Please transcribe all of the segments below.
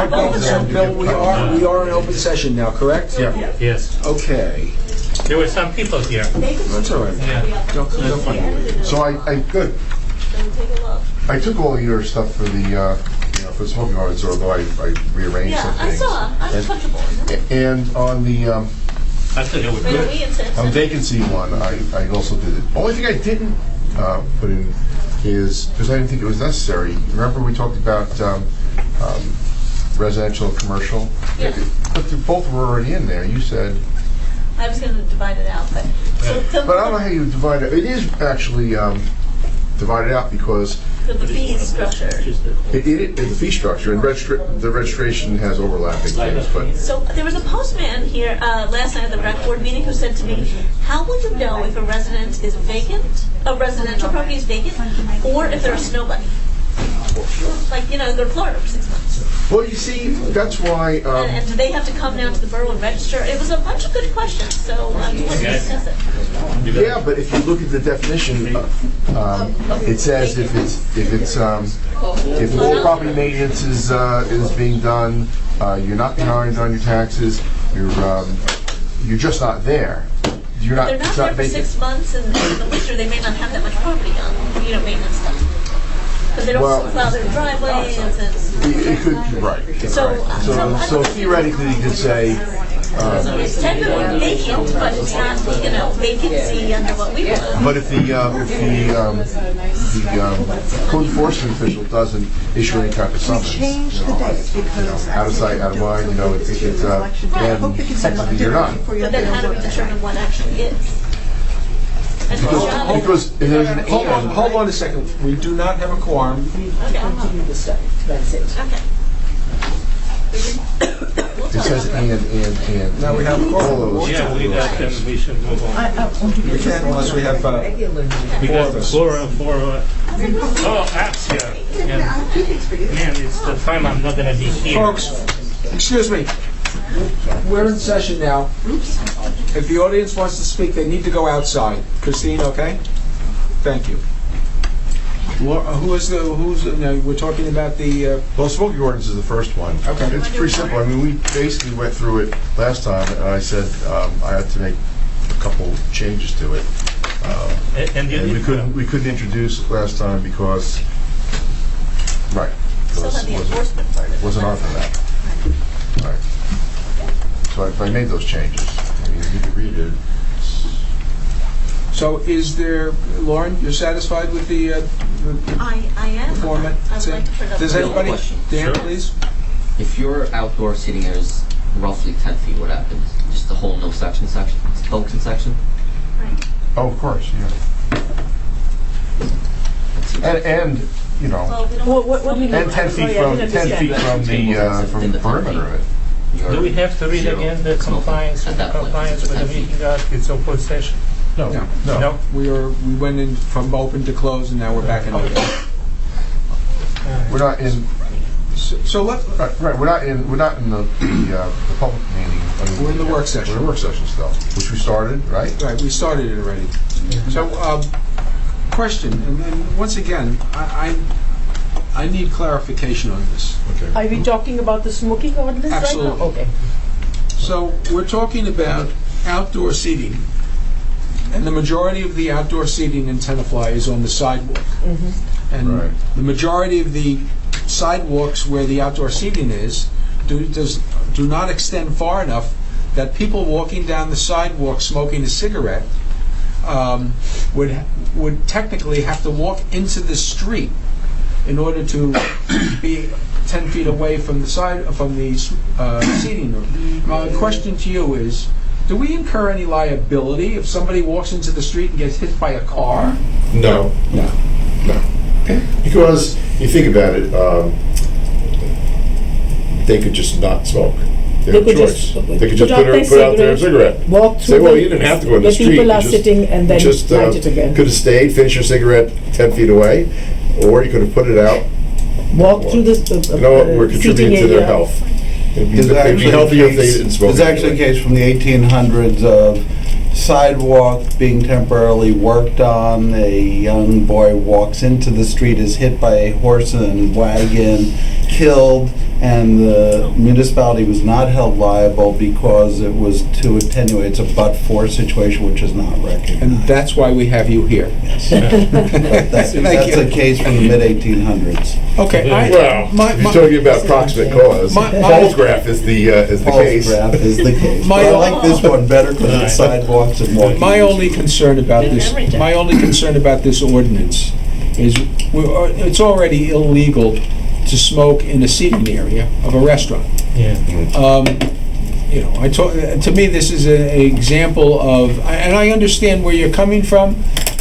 Bill, we are in open session now, correct? Yeah. Yes. Okay. There were some people here. That's all right. Yeah. Don't mind. So good. I took all of your stuff for the, for the smoking ordinance, although I rearranged some things. Yeah, I saw. I'm comfortable. And on the, I thought it was good. on vacancy one, I also did it. Only thing I didn't put in is, because I didn't think it was necessary, remember we talked about residential and commercial? Yeah. But they both were already in there. You said... I was going to divide it out, but... But I don't know how you divide it. It is actually divided out because... The fee structure. The fee structure and the registration has overlapping things, but... So there was a postman here last night at the rec board meeting who said to me, how will you know if a residence is vacant, a residential property is vacant, or if there are snow bunny? Like, go to Florida for 6 months. Well, you see, that's why... and do they have to come down to the borough and register? It was a bunch of good questions, so I wanted to discuss it. Yeah, but if you look at the definition, it says if all property maintenance is being done, you're not behind on your taxes, you're just not there. You're not. They're not there for 6 months, and in the winter they may not have that much property on, maintenance stuff. But they don't plow their driveways and... It could be right. So theoretically, you could say... it's technically vacant, but it's not, vacancy under what we want. But if the code enforcement official doesn't issue any type of summons, Change the date because out of sight, out of mind, then you're not. But then how do we determine what actually is? Because if there's an Hold on a second. We do not have a quorum. Okay. Okay. It says and. Now we have a quorum. Yeah, we got them. We should move on. We can't unless we have We got the floor apps here. And, man, it's the time I'm not going to be here. Folks, excuse me. We're in session now. If the audience wants to speak, they need to go outside. Christine, okay? Thank you. We're talking about the... Well, smoking ordinance is the first one. Okay. It's pretty simple. I mean, we basically went through it last time, and I said I had to make a couple changes to it. And we couldn't introduce it last time because... Right. Still have the enforcement part of it. Wasn't on for that. Right. So I made those changes. I mean, you can read it. So is there... Lauren, you're satisfied with the I am. format? I would like to put it up. Does anybody... Dan, Sure. please? If your outdoor seating area is roughly 10 feet, what happens? Just the whole no section? Function section? Right. Oh, of course, yeah. And you know, Well, we don't... What do you mean? and 10 feet from the perimeter of it. Do we have to read again the compliance with the meeting act? It's open session. No. We went in from open to close, and now we're back in open. We're not in. So let... Right. We're not in the public meeting. I mean, We're in the work session. We're in the work session still, which we started, right? Right, we started it already. So, question, and once again, I need clarification on this. Okay. Are we talking about the smoking ordinance right now? Absolutely. Okay. So we're talking about outdoor seating, and the majority of the outdoor seating in Tenafly is on the sidewalk. And Right. the majority of the sidewalks where the outdoor seating is do not extend far enough that people walking down the sidewalk smoking a cigarette would technically have to walk into the street in order to be 10 feet away from the seating room. My question to you is, do we incur any liability if somebody walks into the street and gets hit by a car? No. Because you think about it, they could just not smoke. They have a choice. They could just put out their cigarette. Walk through. Say, well, you didn't have to go in the street. People are sitting and then light it again. Could have stayed, finished your cigarette 10 feet away, or you could have put it out. Walk through the You know what? We're seating contributing to their area. health. It'd be There's actually healthy if they didn't smoke. There's actually a case from the 1800s of sidewalk being temporarily worked on. A young boy walks into the street, is hit by a horse and wagon, killed. and the municipality was not held liable because it was to attenuate, it's a but-for situation, which is not recognized. And that's why we have you here. That's Thank you. a case from the mid-1800s. Okay, Well, you're talking about proximate cause. Paul's graph is the case. Paul's graph is the case. My- But I like this one better because it's sidewalks and walking. My only concern about this, ordinance is it's already illegal to smoke in a seating area of a restaurant. Yeah. You know, to me, this is an example of, and I understand where you're coming from.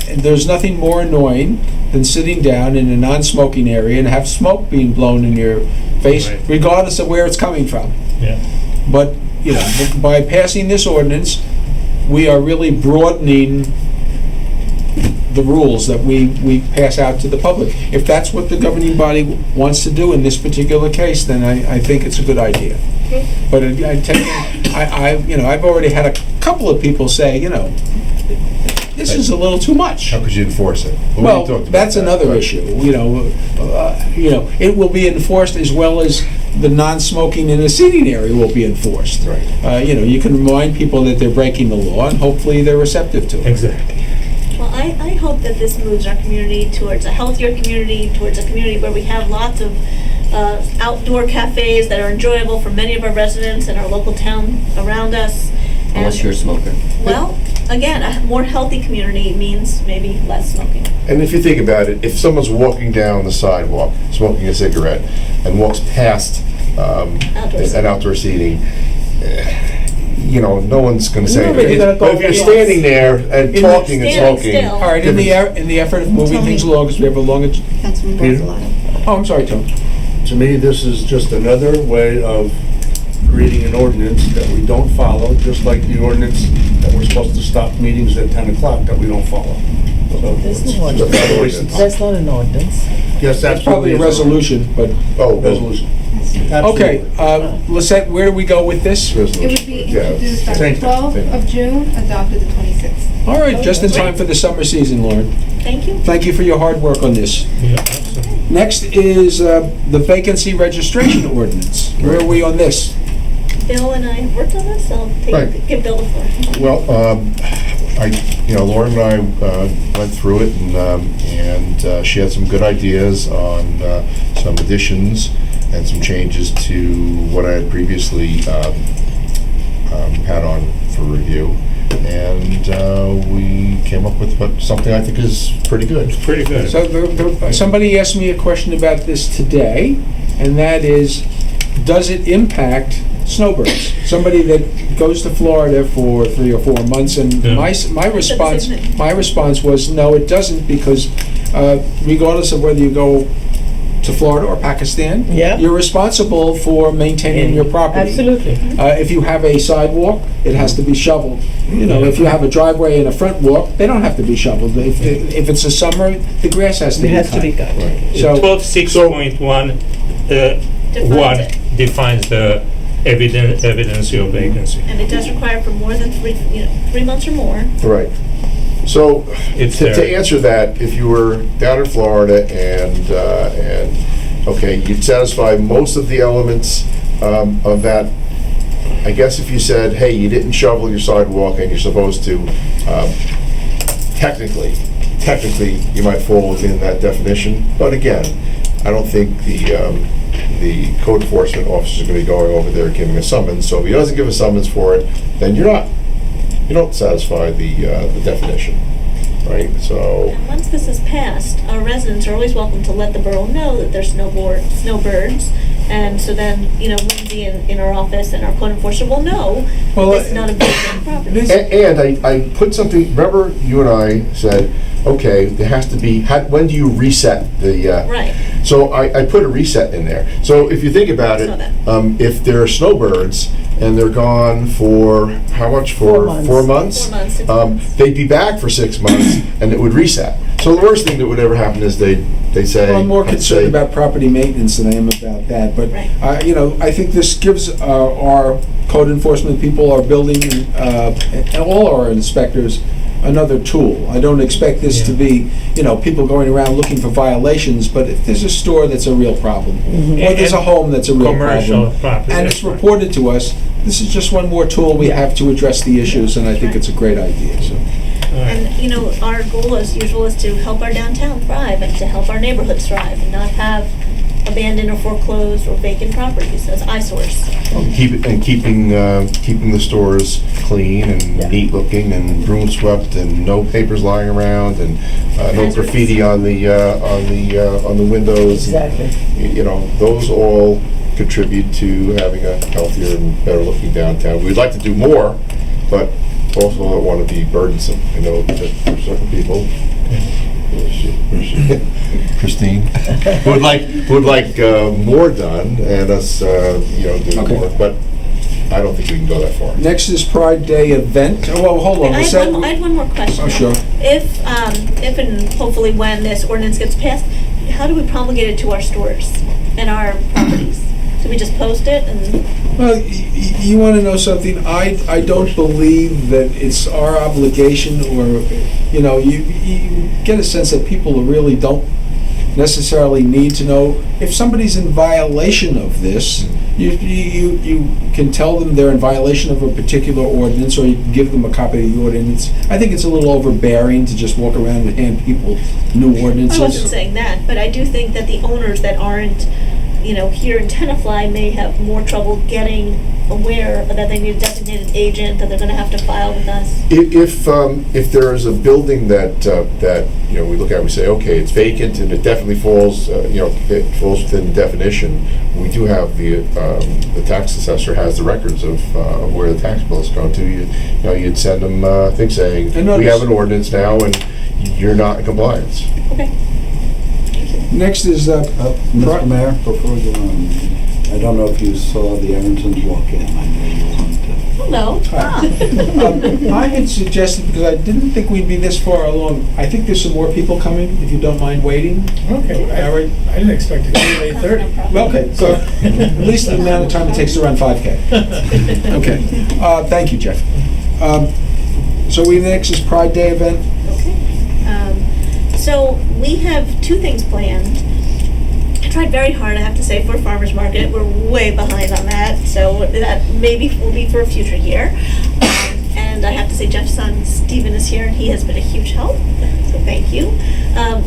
And there's nothing more annoying than sitting down in a non-smoking area and have smoke being blown in your face, Right. regardless of where it's coming from. Yeah. But, you know, by passing this ordinance, we are really broadening the rules that we pass out to the public. If that's what the governing body wants to do in this particular case, then I think it's a good idea. But I've already had a couple of people say, you know, this is a little too much. How could you enforce it? Well, that's another issue. You know, it will be enforced as well as the non-smoking in the seating area will be enforced. Right. You know, you can remind people that they're breaking the law, and hopefully they're receptive to it. Exactly. Well, I hope that this moves our community towards a healthier community, towards a community where we have lots of outdoor cafes that are enjoyable for many of our residents and our local town around us. Unless you're a smoker. Well, again, a more healthy community means maybe less smoking. And if you think about it, if someone's walking down the sidewalk, smoking a cigarette, and walks past an outdoor seating, you know, no one's going to say Nobody's anything. gonna go But if you're for standing there and talking and Standing smoking, still. All right, in the effort of moving things along, because we have a long. Councilman Barzalato. Oh, I'm sorry, Tom. To me, this is just another way of creating an ordinance that we don't follow, just like the ordinance that we're supposed to stop meetings at 10 o'clock that we don't follow. So There's it's no just ordinance. another ordinance. That's not an ordinance. Yes, It's probably absolutely. a is resolution, but, oh, Resolution. okay. Absolutely. Lisette, where do we go with this? It would be introduced on the Thank you. 12th of June, adopted the 26th. All right, just in time for the summer season, Lauren. Thank you. Thank you for your hard work on this. Yeah, absolutely. Next is the vacancy registration ordinance. Where are we on this? Bill and I worked on this, so I'll Right. give Bill the floor. well, Lauren and I went through it, and she had some good ideas on some additions and some changes to what I had previously had on for review. And we came up with something I think is pretty good. Pretty good. So somebody asked me a question about this today, and that is, does it impact snowbirds? Somebody that goes to Florida for 3 or 4 months, and Yeah. my response was no, it doesn't, because regardless of whether you go to Florida or Pakistan, Yeah. you're responsible for maintaining your property. Absolutely. If you have a sidewalk, it has to be shoveled. You know, if you have a driveway and a front walk, they don't have to be shoveled. If it's a summer, the grass has to It be has cut. to be cut. So, 12.6.1 Defines it. defines the evidence of vacancy. And it does require for more than 3 months or more. Right. So, It's to there. answer that, if you were down in Florida and okay, you'd satisfy most of the elements of that. I guess if you said, hey, you didn't shovel your sidewalk and you're supposed to, technically, you might fall within that definition. But again, I don't think the code enforcement officers are going to be going over there giving a summons. So if he doesn't give a summons for it, then you don't satisfy the definition, right? So, And once this is passed, our residents are always welcome to let the borough know that there's snowbirds. And so then, Lindsay in our office and our code enforcer will know Well, that it's not a vacant property. and I put something, remember you and I said, okay, there has to be, when do you reset the, Right. so I put a reset in there. So if you think about it, Saw that. if there are snowbirds and they're gone for, how much, for 4 months. 4 months? 4 months, 6 months. They'd be back for 6 months and it would reset. So the worst thing that would ever happen is they say. I'm more I'd concerned say- about property maintenance than I am about that. But, Right. I think this gives our code enforcement people, our building, and all our inspectors, another tool. I don't expect this to be, people going around looking for violations, but if there's a store that's a real problem, or there's a home that's a real Commercial problem, property, and that's it's right. reported to us, this is just one more tool we have to address the issues, and I think it's a great idea, so. And, our goal as usual is to help our downtown thrive and to help our neighborhoods thrive and not have abandoned or foreclosed or vacant properties as eyesores. Keeping the stores clean and neat looking and broom swept and no papers lying around and no graffiti on the windows. Exactly. Those all contribute to having a healthier and better looking downtown. We'd like to do more, but also don't want to be burdensome. I know that for certain people, Christine, would like more done and us, do more. But I don't think we can go that far. Next is Pride Day event. Oh, well, hold on. I had one more question. Oh, sure. If and hopefully when this ordinance gets passed, how do we promulgate it to our stores and our properties? Do we just post it and? Well, you want to know something? I don't believe that it's our obligation, or you get a sense that people really don't necessarily need to know. If somebody's in violation of this, you can tell them they're in violation of a particular ordinance, or you can give them a copy of the ordinance. I think it's a little overbearing to just walk around and hand people new ordinances. I wasn't saying that, but I do think that the owners that aren't, here in Tenafly may have more trouble getting aware that they need a designated agent, that they're going to have to file with us. If there is a building that we look at, we say, okay, it's vacant and it definitely falls, it falls within the definition. We do have the tax assessor has the records of where the tax bill is going to. You'd send them a thing saying, we have an ordinance now and you're not in compliance. Okay. Next is Mr. Mayor, before we go on, I don't know if you saw the Aaronsons walk in. I know you want to. Hello. I had suggested, because I didn't think we'd be this far along, I think there's some more people coming, if you don't mind waiting. Okay, All right. I didn't expect it to be 8:30. Well, okay, so at least the amount of time it takes to run 5K. Okay, thank you, Jeff. So next is Pride Day event. Okay. So we have two things planned. I tried very hard, I have to say, for farmers market. We're way behind on that, so that maybe will be for a future year. And I have to say, Jeff's son Stephen is here, and he has been a huge help. So thank you.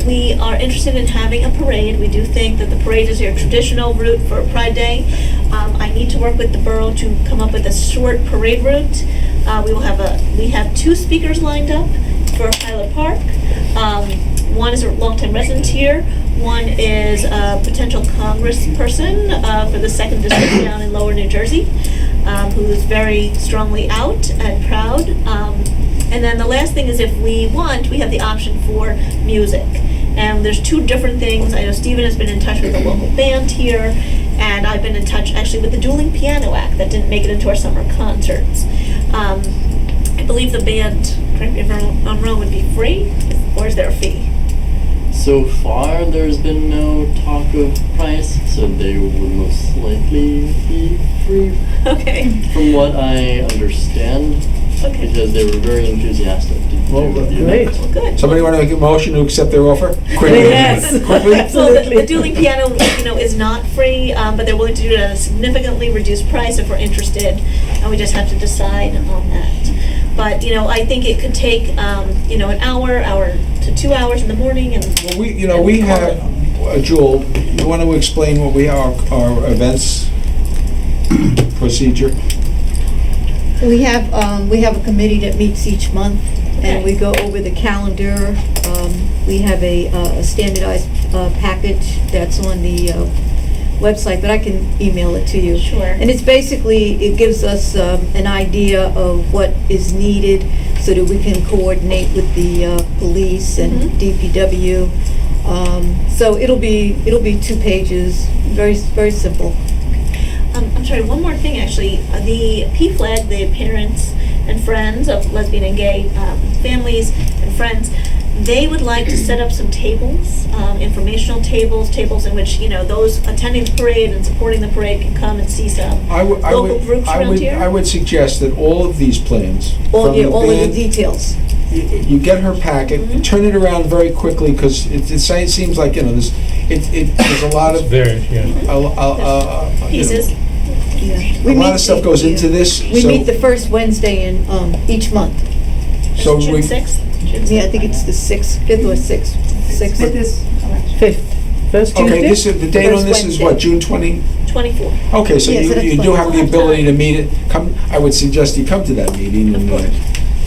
We are interested in having a parade. We do think that the parade is your traditional route for Pride Day. I need to work with the borough to come up with a short parade route. We have two speakers lined up for Highland Park. One is a longtime resident here. One is a potential congressperson for the 2nd District down in Lower New Jersey, who is very strongly out and proud. And then the last thing is, if we want, we have the option for music. And there's two different things. I know Stephen has been in touch with a local band here, and I've been in touch actually with the Dueling Piano Act that didn't make it into our summer concerts. I believe the band, correct me if I'm wrong, would be free, or is there a fee? So far, there's been no talk of price, so they would most likely be free. Okay. From what I understand, Okay. because they were very enthusiastic to do the great. event. Well, good. Somebody want to make a motion to accept their offer? Quickly. Yes. Quickly? So the dueling piano, is not free, but they're willing to do it at a significantly reduced price if we're interested, and we just have to decide on that. But, I think it could take, an hour to 2 hours in the morning, and Well, we have, Jewel, you want to explain what our events procedure? We have a committee that meets each month, and we go over the calendar. We have a standardized package that's on the website, but I can email it to you. Sure. And it's basically, it gives us an idea of what is needed so that we can coordinate with the police and DPW. So it'll be 2 pages, very, very simple. I'm sorry, one more thing, actually. The PFLAG, the Parents and Friends of Lesbian and Gay Families and Friends, they would like to set up some tables, informational tables in which, those attending the parade and supporting the parade can come and see some local groups around here. I would suggest that all of these plans, All from the of the band, details. you get her packet, turn it around very quickly, because it seems like, there's a lot of, Very, yeah. Pieces. Yeah. A lot of stuff goes into this, We so- meet the first Wednesday in each month. So June we, 6th? Yeah, I think it's the 6th, 5th or 6th. With this election. 5th. First Tuesday? okay, this is, the date on this is what, Wednesday. June 20? 24. Okay, so Yeah, so that's you do fine. have the ability to meet it, I would suggest you come to that meeting and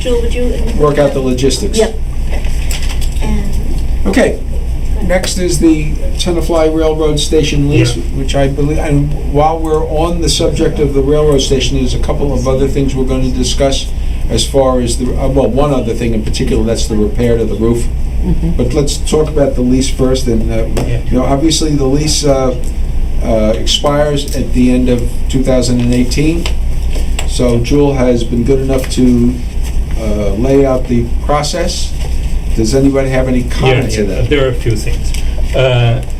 Jewel, would you? work out the logistics. Yep. And Okay, next is the Tenafly Railroad Station lease, Yeah. which I believe, and while we're on the subject of the railroad station, there's a couple of other things we're going to discuss as far as the, well, one other thing in particular, that's the repair to the roof. But let's talk about the lease first, and, obviously the lease expires at the end of 2018. So Jewel has been good enough to lay out the process. Does anybody have any comments to that? There are a few things.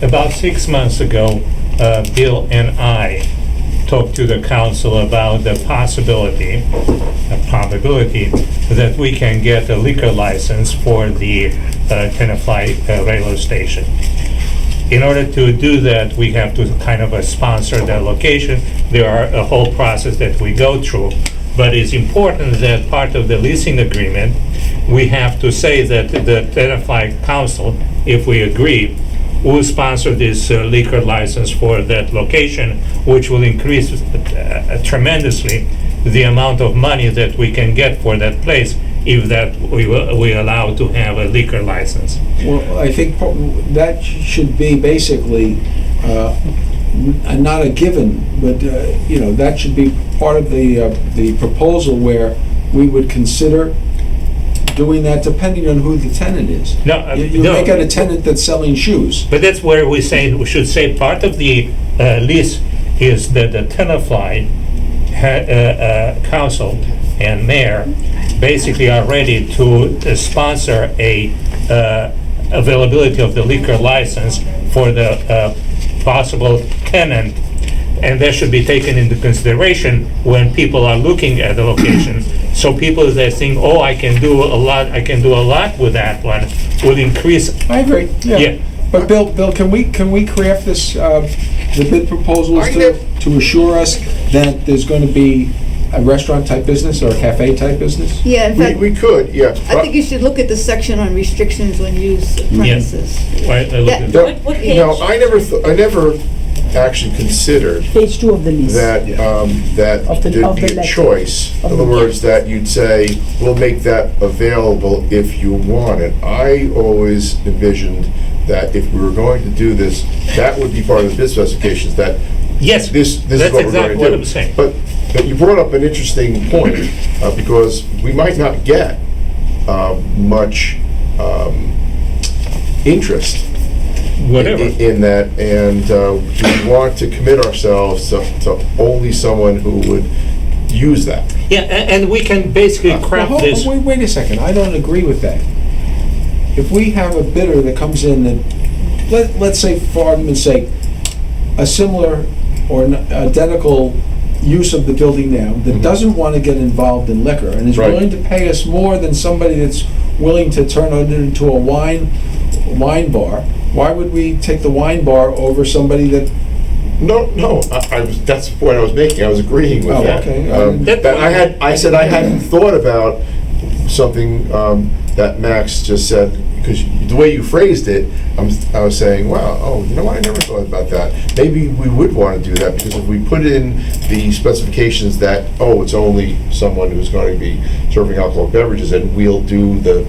About 6 months ago, Bill and I talked to the council about the possibility, a probability, that we can get a liquor license for the Tenafly railroad station. In order to do that, we have to kind of sponsor the location. There are a whole process that we go through. But it's important that part of the leasing agreement, we have to say that the Tenafly Council, if we agree, will sponsor this liquor license for that location, which will increase tremendously the amount of money that we can get for that place if that we allow to have a liquor license. Well, I think that should be basically not a given, but that should be part of the proposal, where we would consider doing that depending on who the tenant is. No, You no. make it a tenant that's selling shoes. But that's where we should say part of the lease is that the Tenafly council and mayor basically are ready to sponsor a availability of the liquor license for the possible tenant, and that should be taken into consideration when people are looking at the location. So people that think, oh, I can do a lot with that one, will increase. I agree, Yeah. yeah. But Bill, can we craft this, the bid proposals to assure us that there's going to be a restaurant-type business or a cafe-type business? Yeah, in fact, We could, yeah. I think you should look at the section on restrictions on use of premises. Right, I look at- No, What page? no, I never actually considered Page 2 of the lease. that, that Of the- there'd of be the a letter. choice. In Of other the- words, that you'd say, we'll make that available if you want it. I always envisioned that if we were going to do this, that would be part of the bid specifications, that Yes, this is that's what we're exactly going what to I'm do. saying. But you brought up an interesting point, because we might not get much interest Whatever. in that, and we want to commit ourselves to only someone who would use that. Yeah, and we can basically craft Well, this. wait a second, I don't agree with that. If we have a bidder that comes in and, let's say, for argument's sake, a similar or an identical use of the building now, that doesn't want to get involved in liquor, and is Right. willing to pay us more than somebody that's willing to turn it into a wine bar, why would we take the wine bar over somebody that? No, that's the point I was making. I was agreeing with Oh, that. okay. That I said I hadn't thought about something that Max just said, because the way you phrased it, I was saying, wow, oh, you know what, I never thought about that. Maybe we would want to do that, because if we put in the specifications that, oh, it's only someone who's going to be serving alcoholic beverages, and we'll do the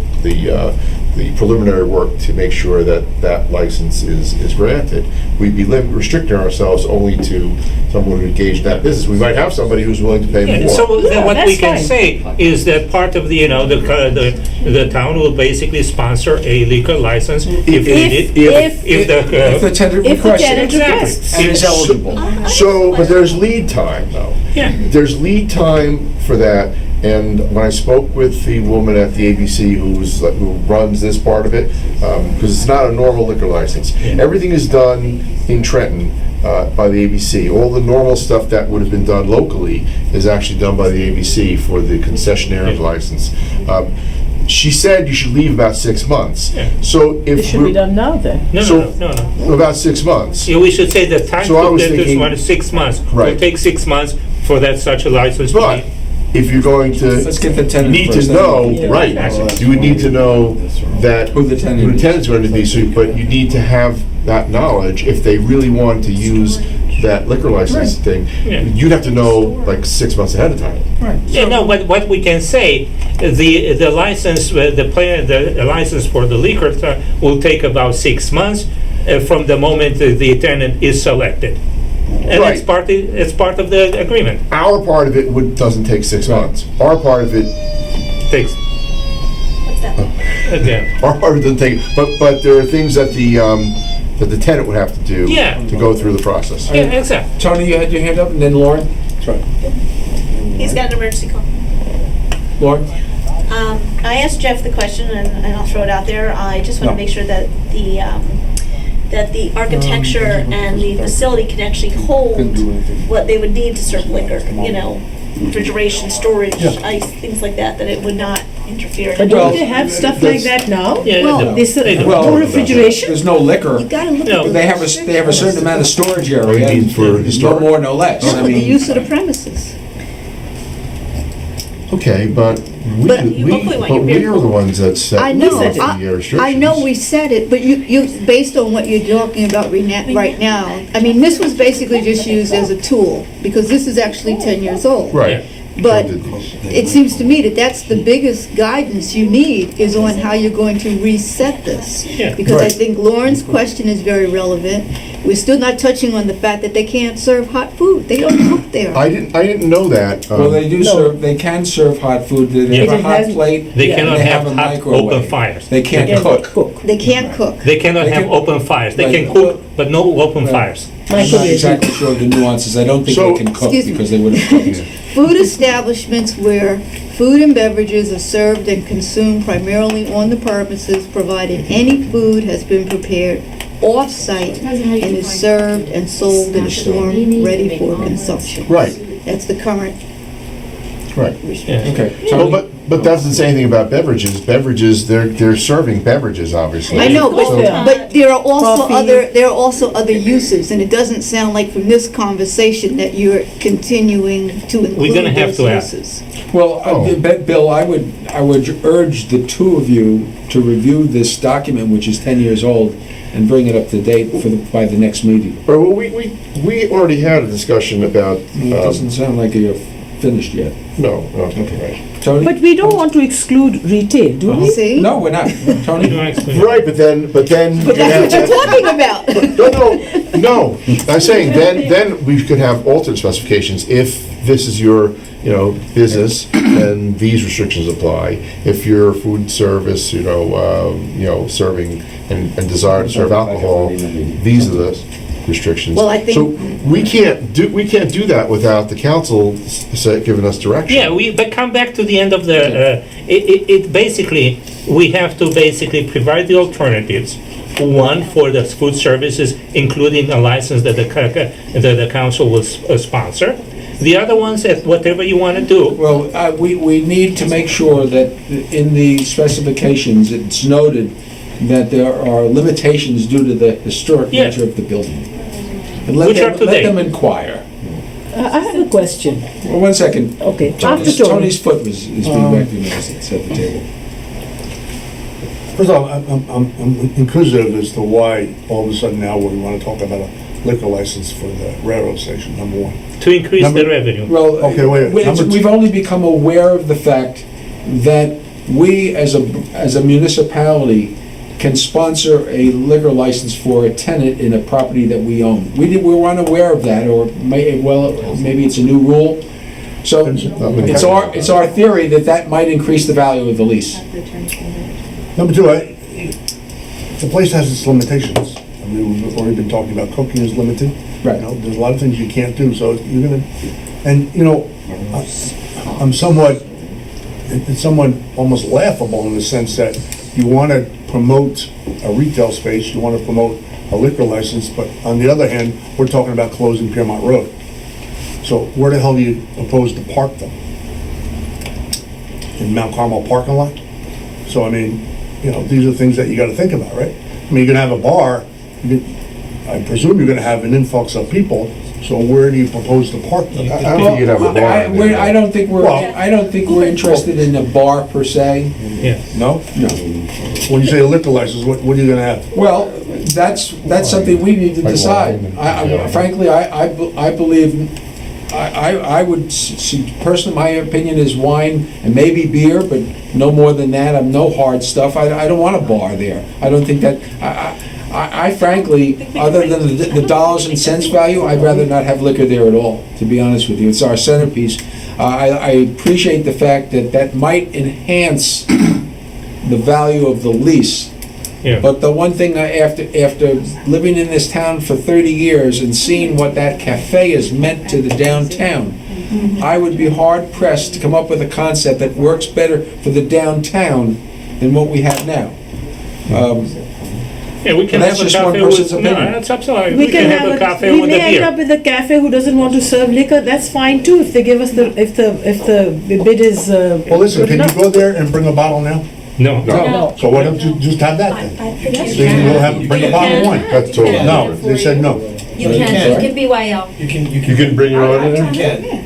preliminary work to make sure that that license is granted, we'd be restricting ourselves only to someone who engaged in that business. We might have somebody who's willing to pay Yeah, more. so then what we that's can fine. say is that part of the, the town will basically sponsor a liquor license if needed. If If the the, tenant If the requests tenant it requests. and is eligible. So, but there's lead time, though. Yeah. There's lead time for that, and when I spoke with the woman at the ABC who runs this part of it, because it's not a normal liquor license, everything is done in Trenton by the ABC. All the normal stuff that would have been done locally is actually done by the ABC for the concessionary license. she said you should leave about 6 months. Yeah. So It if should be we're, done now then. No. about 6 months. Yeah, we should say the time So I to was get this thinking- one is 6 months. It Right. will take 6 months for that such a license to But be. if you're going to, Let's get the you tenant need first. to know, Yeah. right, you would need to know that Who the tenant is. tenant's going to be, so, but you need to have that knowledge if they really want to use that liquor license thing. Yeah. You'd have to know like 6 months ahead of time. Right. Yeah, no, but what we can say, the license, the license for the liquor will take about 6 months from the moment the tenant is selected. And Right. it's part of the agreement. Our part of it doesn't take 6 months. Our part of it, Takes, What's that? again, our part of it doesn't take, but there are things that the tenant would have to do Yeah. to go through the process. yeah, exactly. Tony, you had your hand up, and then Lauren? That's right. He's got an emergency call. Lauren? I asked Jeff the question, and I'll throw it out there. I just want to make sure that the architecture and the facility can actually hold what they would need to serve liquor, you know, refrigeration, storage, ice, things like that, that it would not interfere. But don't they have stuff like that now? Yeah, Well, this, they do. Well, no refrigeration? There's no liquor. You gotta look No. at They have a certain amount of storage area. They need for No historic. more, no less. I the mean, use of the premises. Okay, but But you hopefully want your we beer are the ones that set I know, the I restrictions. know we said it, but you, based on what you're talking about right now, I mean, this was basically just used as a tool, because this is actually 10 years old. Right. But So did these. it seems to me that that's the biggest guidance you need, is on how you're going to reset this. Yeah. Because I Right. think Lauren's question is very relevant. We're still not touching on the fact that they can't serve hot food. They don't cook there. I didn't know that. well, they do serve, they can serve hot food. They have Yeah. a hot plate. They Yeah. cannot They have have a hot microwave. open fires. They can't Yeah, cook. They can't cook. They cannot They have can- open fires. They Right. can cook, but no open Right. fires. I'm not Microwave. exactly sure of the nuances. I don't think So- they can cook Excuse me. because they would have cooked. Food establishments where food and beverages are served and consumed primarily on the premises, provided any food has been prepared off-site and is served and sold in a form ready for consumption. Right, That's the current right. Yeah. Okay. Well, Tony? but that doesn't say anything about beverages. Beverages, they're serving beverages, obviously. I know, course they are. but there are also Coffee. there are also other uses, and it doesn't sound like from this conversation that you're continuing to We're gonna include have those to ask. uses. Well, Bill, I would urge the two of you to review this document, which is 10 years old, and bring it up to date by the next meeting. Or, well, we already had a discussion about, It doesn't sound like you're finished yet. no, okay, right. Tony? But we don't want to exclude retail, do we? See? No, we're not. Tony? You wanna explain? Right, but then. But that's what you're talking about. No, I'm saying then we could have alternate specifications if this is your, business, then these restrictions apply. If you're food service, serving and desire to serve alcohol, these are the restrictions. Well, I think- So we can't do that without the council giving us direction. Yeah, but come back to the end of the, it basically, we have to basically provide the alternatives. One, for the food services, including a license that the council will sponsor. The other ones, at whatever you want to do. Well, we need to make sure that in the specifications, it's noted that there are limitations due to the historic Yeah. nature of the building. And let Which are them, today. let them inquire. I have a question. Well, 1 second. Okay, after Tony's Tony. foot is being recognized at the table. First of all, I'm inquisitive as to why all of a sudden now we want to talk about a liquor license for the railroad station, number one. To increase the revenue. Well, Okay, wait, number two. we've only become aware of the fact that we, as a municipality, can sponsor a liquor license for a tenant in a property that we own. We weren't aware of that, or maybe it's a new rule. So it's our theory that might increase the value of the lease. Number two, the place has its limitations. I mean, we've already been talking about cooking is limited. Right. There's a lot of things you can't do, so you're gonna, and, I'm somewhat, it's somewhat almost laughable in the sense that you want to promote a retail space, you want to promote a liquor license, but on the other hand, we're talking about closing Piermont Road. So where the hell do you propose to park them? In Mount Carmel parking lot? So, I mean, you know, these are things that you gotta think about, right? I mean, you're gonna have a bar, I presume you're gonna have an influx of people, so where do you propose to park them? I don't think you'd have a bar. in there. I don't think we're interested in a bar per se. Yeah. No? No. When you say a liquor license, what are you gonna have? Well, that's something we need to decide. Frankly, I believe, I would, personally, my opinion is wine and maybe beer, but no more than that, no hard stuff. I don't want a bar there. I don't think that, I frankly, other than the dollars and cents value, I'd rather not have liquor there at all, to be honest with you. It's our centerpiece. I appreciate the fact that might enhance the value of the lease. Yeah. But the one thing, after living in this town for 30 years and seeing what that cafe has meant to the downtown, I would be hard pressed to come up with a concept that works better for the downtown than what we have now. Yeah, we can That's have a just one cafe person's with, no, opinion. that's absolutely, we can have a cafe we with a may end up beer. with a cafe who doesn't want to serve liquor, that's fine too, if they give us if the bid is Well, listen, good can you enough. go there and bring a bottle now? No. No. So why don't you just have that then? I think you Then you'll can. have, bring a bottle of wine. That's totally No, different. they said no. You can BYO. You can bring your own in there?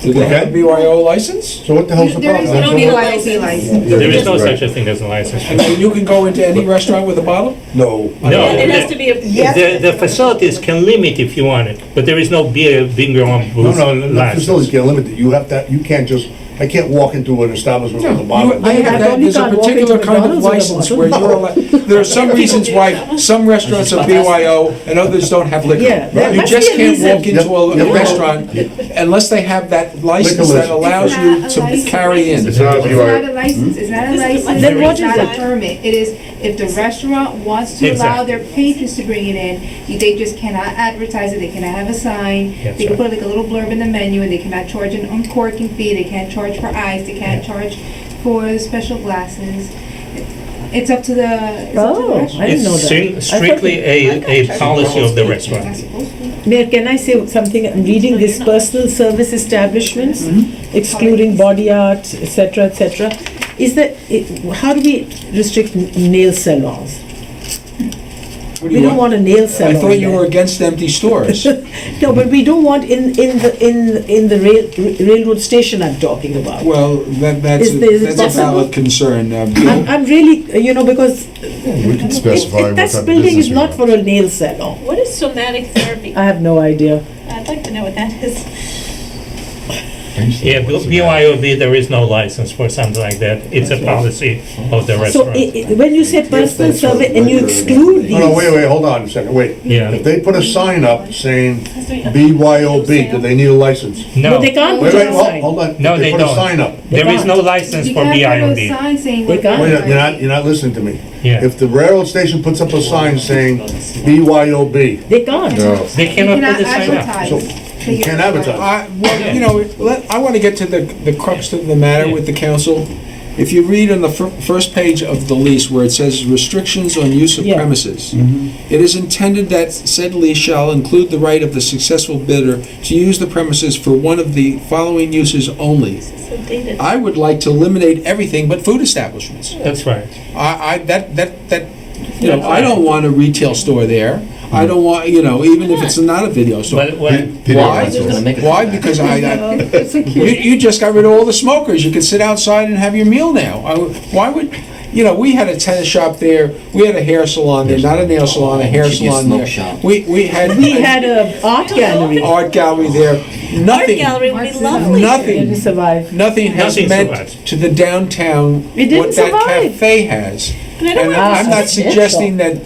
Do they have a BYO license? So what the hell's the There is problem? no BYOB license. There is no such a thing as a license. And then you can go into any restaurant with a bottle? No. No, It has to be a. the facilities can limit if you want it, but there is no beer bingo on No, booth no, the facilities license. can't limit it. You have to, you can't just, I can't walk into an establishment with a bottle. They have that- There's a can't walk particular into kind of McDonald's with a license bottle. where you're allowed, there are some reasons why some restaurants are BYO and others don't have liquor. Yeah, there You must just be a can't reason. walk into a Yep. restaurant unless they have that license that license. allows It's you not a to license. carry in. It's not a It's BYO. not a license, it's not a license, Then what it's is not a it? permit. It is, if the restaurant wants to allow Exactly. their patrons to bring it in, they just cannot advertise it, they cannot have a sign. That's They can right. put like a little blurb in the menu, and they cannot charge an uncorking fee, they can't charge for ice, they can't charge for special glasses. It's up to the, it's up to the Oh, I restaurant. didn't know It's that. strictly a policy of the Not restaurant. supposed to. Mayor, can I say something? I'm reading this personal service establishments, Mm-hmm. excluding body art, etc., etc. Is that, how do we restrict nail salons? What do We you don't want a nail I salon. thought you there. were against empty stores. No, but we don't want in the railroad station I'm talking about. Well, that's Is it a possible? valid concern, Bill. I'm really, because We can specify what that type of building business is you not want. for a nail salon. What is somatic therapy? I have no idea. I'd like to know what that is. Yeah, BYOB, there is no license for something like that. It's a policy of the So restaurant. when you say personal service and you exclude these. No, no, wait, hold on a second, wait. Yeah. If they put a sign up saying BYOB, do they need a license? No, they can't Wait, put wait, a hold sign. hold on. No, If they put a don't. sign up. there is no license You for can't have a BYOB. sign saying. They what- can't. Wait, you're not listening to me. Yeah. If the railroad station puts up a sign saying BYOB, They can't. No. They You cannot cannot put the sign up. advertise. so you can't advertise. Well, you know, I want to get to the crux of the matter with the council. If you read on the first page of the lease where it says restrictions on use of Yeah. premises, it is intended that said lease shall include the right of the successful bidder to use the premises for one of the following uses only. So dated. I would like to eliminate everything but food establishments. That's right. I don't want a retail store there. I don't want, even if it's not a video store. But when, Video Why? rentals. Gonna make it Why? come back. Because you just got rid of all the smokers. You can sit outside and have your meal now. Why would, we had a tennis shop there, we had a hair salon there, not a nail salon, a hair Should be a salon smoke there. shop. We had We had a art gallery. art gallery there. Art Nothing, gallery would be lovely. nothing, Didn't survive. nothing has Nothing meant survives. to the downtown It didn't what that survive. cafe has. And I don't And want I'm not Yes, suggesting that,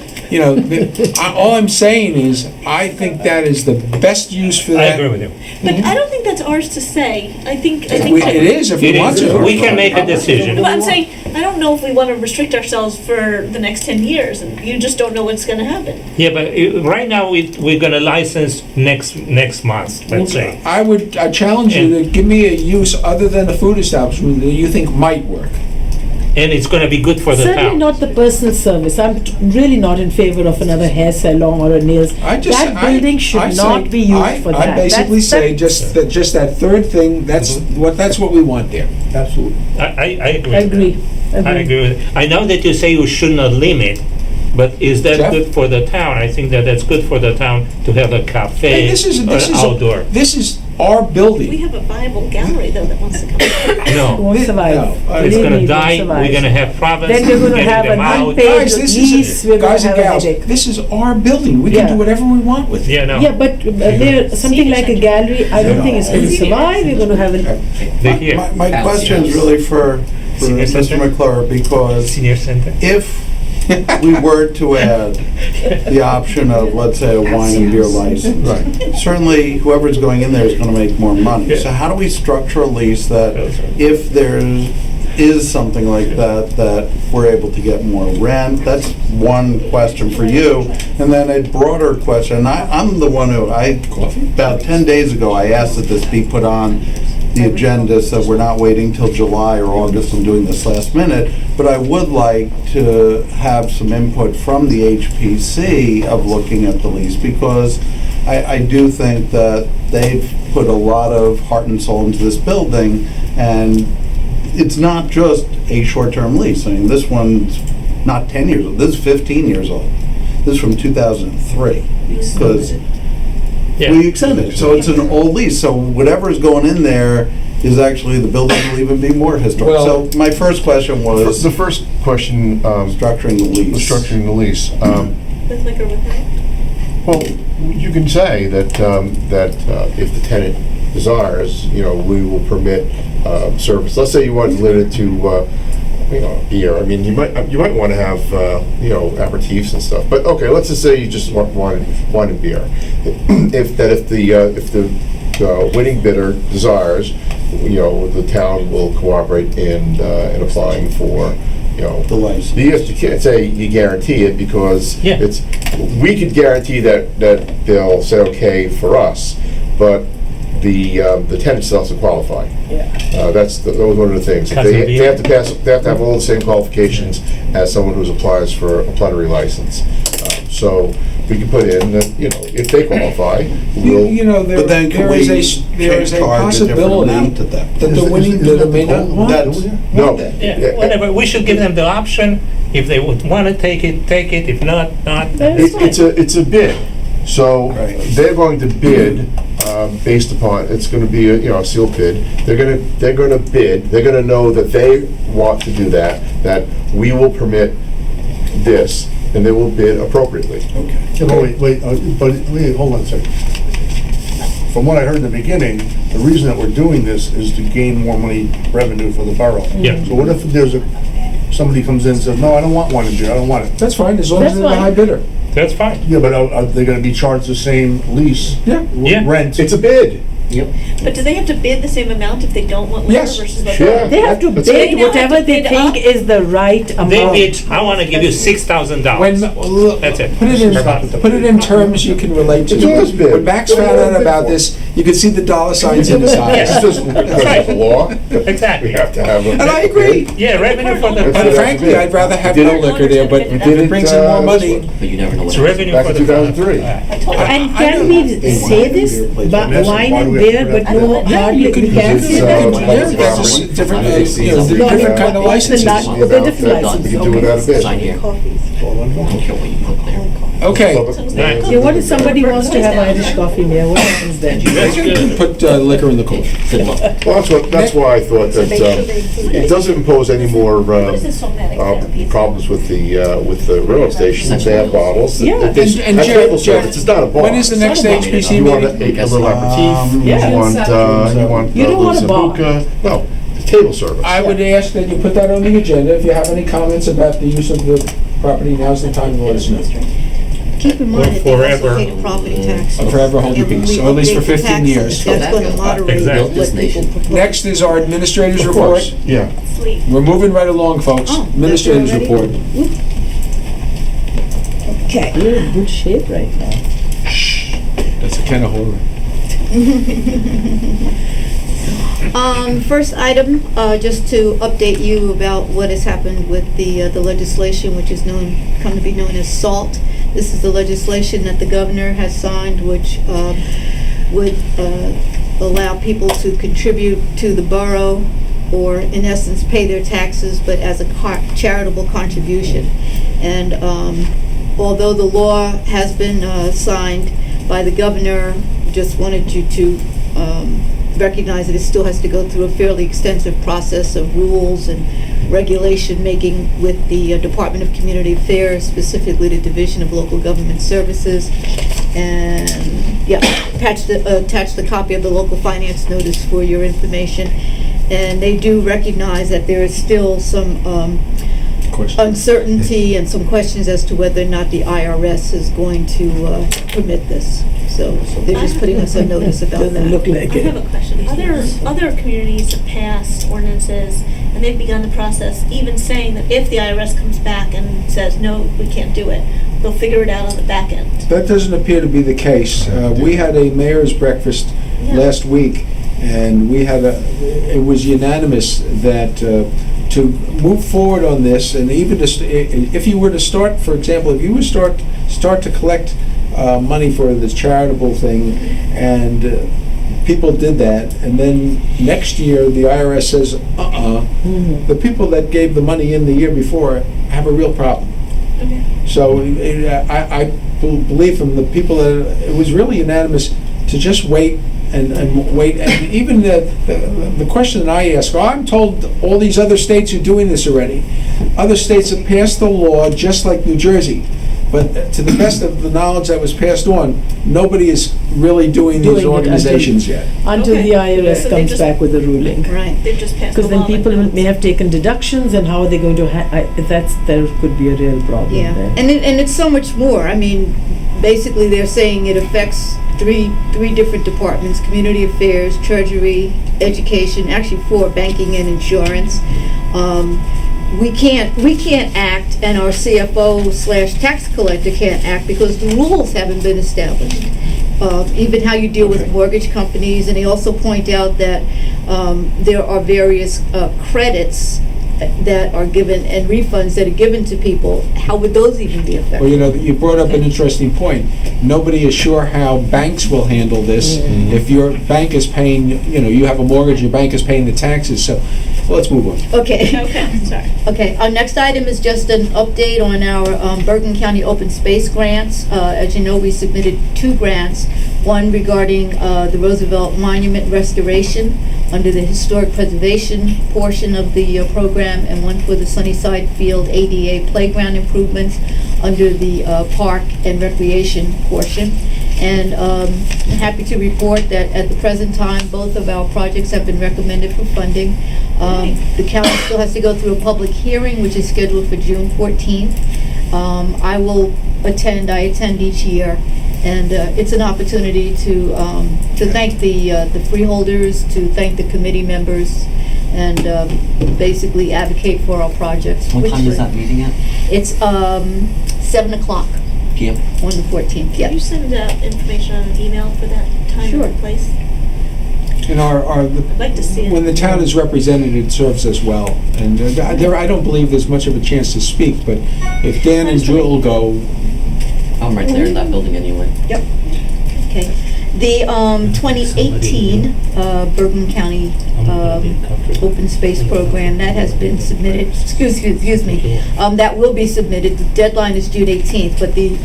all I'm saying is, I think that is the best use for I that. agree with you. But I don't think that's ours to say. I think. It is if It we want is. to. We can make a decision. But I'm saying, I don't know if we want to restrict ourselves for the next 10 years, and you just don't know what's going to happen. Yeah, but right now we're gonna license next month, let's say. I challenge you to give me a use other than a food establishment that you think might work. And it's gonna be good for the Certainly town. not the personal service. I'm really not in favor of another hair salon or a nails. That building should not be used for that. I basically say just that third thing. That's what we want there. Absolutely. I agree. I agree. I agree with it. I know that you say you should not limit, but is that Jeff? good for the town? I think that that's good for the town to have a cafe Hey, this is outdoor. This is our We building. have a viable gallery though that wants to come. No, Won't survive. No, it's Believe gonna me, it won't die, survive. we're gonna have problems Then we're gonna getting have them an out. unpaid Guys, this lease, is, we're gonna guys and have a gals, headache. this is our building. We can Yeah. do whatever we want with it. Yeah, no. Yeah, but there, something like a gallery, I don't think it's going to survive. We're going to have an. They here. My question is really for Senior Mr. center? McClure, because Senior center. if we were to add the option of, let's say, a wine and beer license, certainly whoever's going in there is going to make more money. So how do we structure a lease that if there is something like that, that we're able to get more rent? That's one question for you. And then a broader question, I'm the one who, about 10 days ago, I asked that this be put on the agenda, so we're not waiting till July or August and doing this last minute, but I would like to have some input from the HPC of looking at the lease, because I do think that they've put a lot of heart and soul into this building, and it's not just a short-term lease. I mean, this one's not 10 years old, this is 15 years old. This is from 2003. Because Yeah. we extended it, so it's an old lease, so whatever is going in there is actually, the building will even be more historic. Well- So my first question was The first question, structuring the lease. structuring the lease. With liquor without. Well, you can say that, if the tenant desires, we will permit service. Let's say you want to limit it to, beer. I mean, you might want to have, aperitifs and stuff. But okay, let's just say you just want wine and beer. If the winning bidder desires, the town will cooperate in applying for, The license. You can't say you guarantee it, because Yeah. we could guarantee that they'll say okay for us, but the tenant still has to qualify. Yeah. That was one of the things. They have to have all the same qualifications as someone who applies for a plenary license. So we can put in that, if they qualify, we'll. But then can we there is a charge a different possibility amount at that that point? the winning bidder may not want That's, it. No. Yeah, whatever. We should give them the option. If they would want to take it, take it. If not, not. It's a bid. So Right. they're going to bid based upon, it's going to be a sealed bid. They're going to bid. They're going to know that they want to do that we will permit this, and they will bid appropriately. okay. Yeah, but wait, hold on a second. From what I heard in the beginning, the reason that we're doing this is to gain more money, revenue for the borough. Yeah. So what if somebody comes in and says, no, I don't want wine and beer, I don't want it. That's fine, as long as That's they're the fine. high bidder. That's fine. Yeah, but are they gonna be charged the same lease? Yeah. Yeah. Rent? It's a bid. But do they have to bid the same amount if they don't want liquor Yes. versus what? Sure. They have to That's bid it. They whatever have to they bid think up. is the right amount. They bid. I want to give you $6,000. That's it. Put it in terms you can relate to. It's always bid. When Max found out about this, you could see the dollar signs in his It's eyes. just because of the law. We Exactly. have to have a. And I agree. Yeah, revenue for the. But frankly, I'd rather have no liquor there, but if it brings in more money, But you never know what It's happens. revenue Back for in the. 2003. And can we say this, but wine and beer, but no hardly, we can say It's, that? yeah, that's just different, different kind of No, licenses. not- The the amount different that license, We can do without a bid. Sign here. I don't care what you put there. Okay, Right. Yeah, what if somebody wants to have Irish coffee there, what happens then? That's good. put liquor in the cooler. Good luck. Well, that's why I thought that it doesn't impose any more What is this somatic therapy? problems with the railroad stations. They have bottles. Yeah. It's And that's Jeff- table service. It's not a bar. When is the next HPC You want meeting? a little aperitif? Yeah. You want You don't want a bar. sambuca? No, it's table service. I would ask that you put that on the agenda. If you have any comments about the use of the property, now's the time to let us know. Keep in mind that they forever. also pay the property tax. And forever hold your And when peace, we or at least for update the 15 taxes, years. That's gonna moderate Exactly. what people propose. Next is our administrator's Of report. course, yeah. Sleep. We're moving right along, folks. Oh, that's Administrator's already? report. Okay. You're in good shape right now. That's a kind of horror. First item, just to update you about what has happened with the legislation, which is come to be known as SALT. This is the legislation that the governor has signed, which would allow people to contribute to the borough or in essence pay their taxes, but as a charitable contribution. And although the law has been signed by the governor, just wanted you to recognize that it still has to go through a fairly extensive process of rules and regulation making with the Department of Community Affairs, specifically the Division of Local Government Services. And yeah, attach the copy of the local finance notice for your information. And they do recognize that there is still some uncertainty and some questions as to whether or not the IRS is going to permit this. So they're just putting us on notice about that. Doesn't look like I it. have a question. Other communities have passed ordinances, and they've begun the process, even saying that if the IRS comes back and says, no, we can't do it, they'll figure it out on the back end. That doesn't appear to be the case. We had a mayor's breakfast last week, and it was unanimous that to move forward on this, and even if you were to start, for example, if you would start to collect money for this charitable thing, and people did that, and then next year the IRS says, the people that gave the money in the year before have a real problem. Okay. So I believe from the people that it was really unanimous to just wait and wait. And even the question that I ask, I'm told all these other states are doing this already. Other states have passed the law just like New Jersey. But to the best of the knowledge that was passed on, nobody is really doing these organizations yet. Until the IRS So they comes just- back with a ruling. Right. They've just passed the Because law. then people but no may have taken deductions, and how are they going to, there could be a real problem Yeah, there. and it's so much more. I mean, basically they're saying it affects three different departments: community affairs, treasury, education, actually 4, banking and insurance. We can't act, and our CFO/tax collector can't act because the rules haven't been established. Even how you deal with mortgage companies, and they also point out that there are various credits that are given and refunds that are given to people. How would those even be affected? Well, you brought up an interesting point. Nobody is sure how banks will handle this. If your bank is paying, you have a mortgage, your bank is paying the taxes, so let's move on. Okay. Okay, sorry. Okay, our next item is just an update on our Bergen County open space grants. As you know, we submitted 2 grants, one regarding the Roosevelt Monument restoration under the historic preservation portion of the program, and one for the Sunnyside Field ADA playground improvements under the park and recreation portion. And I'm happy to report that at the present time, both of our projects have been recommended for funding. The county still has to go through a public hearing, which is scheduled for June 14th. I attend each year, and it's an opportunity to thank the freeholders, to thank the committee members, and basically advocate for our projects. What time is that meeting at? It's 7 o'clock PM? on the 14th, Can you yeah. send out information on an email for that time Sure. and place? And I'd like to see it. when the town is represented, it serves us well. And I don't believe there's much of a chance to speak, but if Dan and Jewel go, I'm right there in that building anyway. Okay. The 2018 Bergen County Open Space Program, that has been submitted, excuse me, that will be submitted. The deadline is June 18th, but the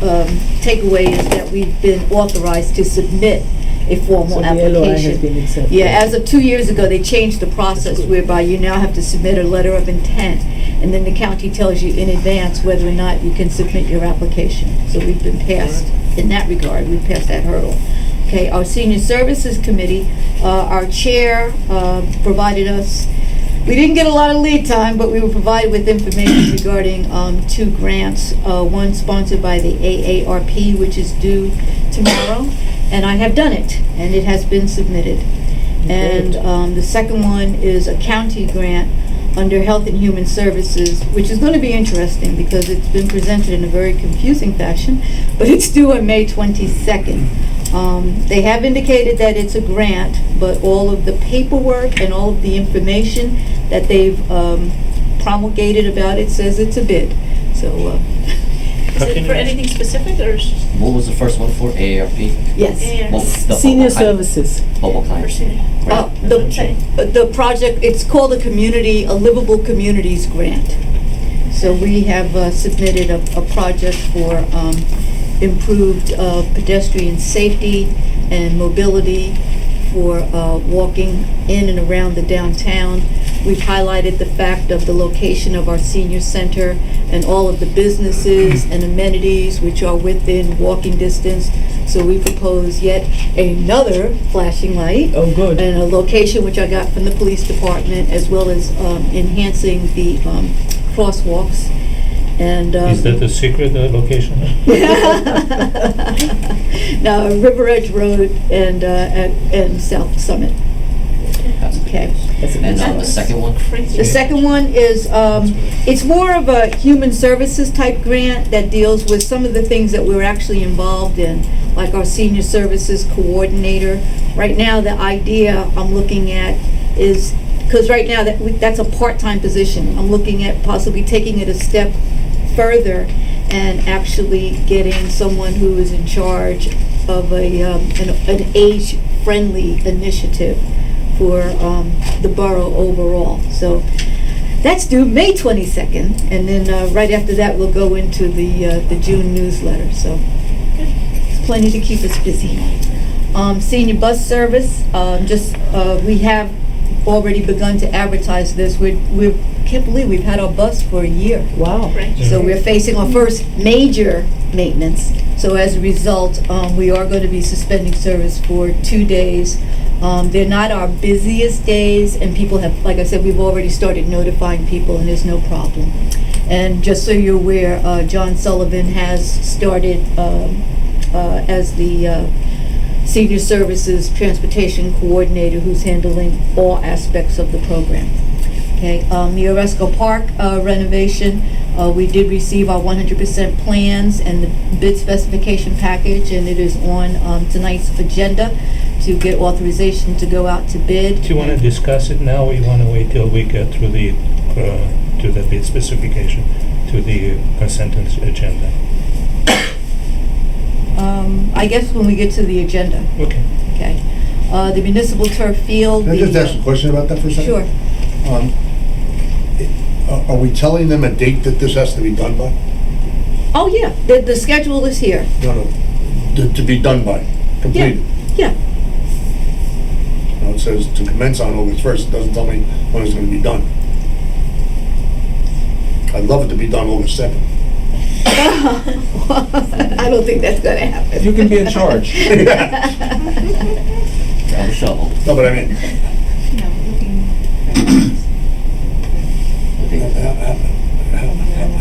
takeaway is that we've been authorized to submit a formal So the LOI has application. been accepted. Yeah, as of 2 years ago, they changed the process whereby you now have to submit a letter of intent, and then the county tells you in advance whether or not you can submit your application. So we've been passed, in that regard, we've passed that hurdle. Okay, our Senior Services Committee, our chair provided us, we didn't get a lot of lead time, but we were provided with information regarding 2 grants. One sponsored by the AARP, which is due tomorrow, and I have done it, and it has been submitted. And the second one is a county grant under Health and Human Services, which is going to be interesting because it's been presented in a very confusing fashion, but it's due on May 22nd. They have indicated that it's a grant, but all of the paperwork and all of the information that they've promulgated about it says it's a bid. So Is it for anything specific or? What was the first one for? AARP? Yes. Well, the Senior bubble kind- services. Bubble kind. The project, it's called a livable communities grant. So we have submitted a project for improved pedestrian safety and mobility for walking in and around the downtown. We've highlighted the fact of the location of our senior center and all of the businesses and amenities which are within walking distance. So we propose yet another flashing light. Oh, good. And a location which I got from the police department, as well as enhancing the crosswalks. And Is that a secret location? now River Edge Road and South Summit. Okay. And the second one? The second one is, it's more of a human services type grant that deals with some of the things that we're actually involved in, like our senior services coordinator. Right now, the idea I'm looking at is, because right now that's a part-time position, I'm looking at possibly taking it a step further and actually getting someone who is in charge of an age-friendly initiative for the borough overall. So that's due May 22nd, and then right after that we'll go into the June newsletter. So it's plenty to keep us busy. Senior bus service, we have already begun to advertise this. We can't believe we've had our bus for a year. Wow. Right. So we're facing our first major maintenance. So as a result, we are going to be suspending service for 2 days. They're not our busiest days, and people have, like I said, we've already started notifying people, and there's no problem. And just so you're aware, John Sullivan has started as the Senior Services Transportation Coordinator, who's handling all aspects of the program. Okay, the Oresco Park renovation, we did receive our 100% plans and the bid specification package, and it is on tonight's agenda to get authorization to go out to bid. Do you want to discuss it now, or you want to wait till we get through to the bid specification, to the consent agenda? I guess when we get to the agenda. Okay. Okay. The municipal turf field. Can I just ask a question about that for a second? Sure. Are we telling them a date that this has to be done by? Oh, yeah, the schedule is here. No, to be done by, completed. Yeah. No, it says to commence on August 1st, it doesn't tell me when it's gonna be done. I'd love it to be done August 2nd. I don't think that's gonna happen. You can be in charge. Grab a shovel. No, but I mean,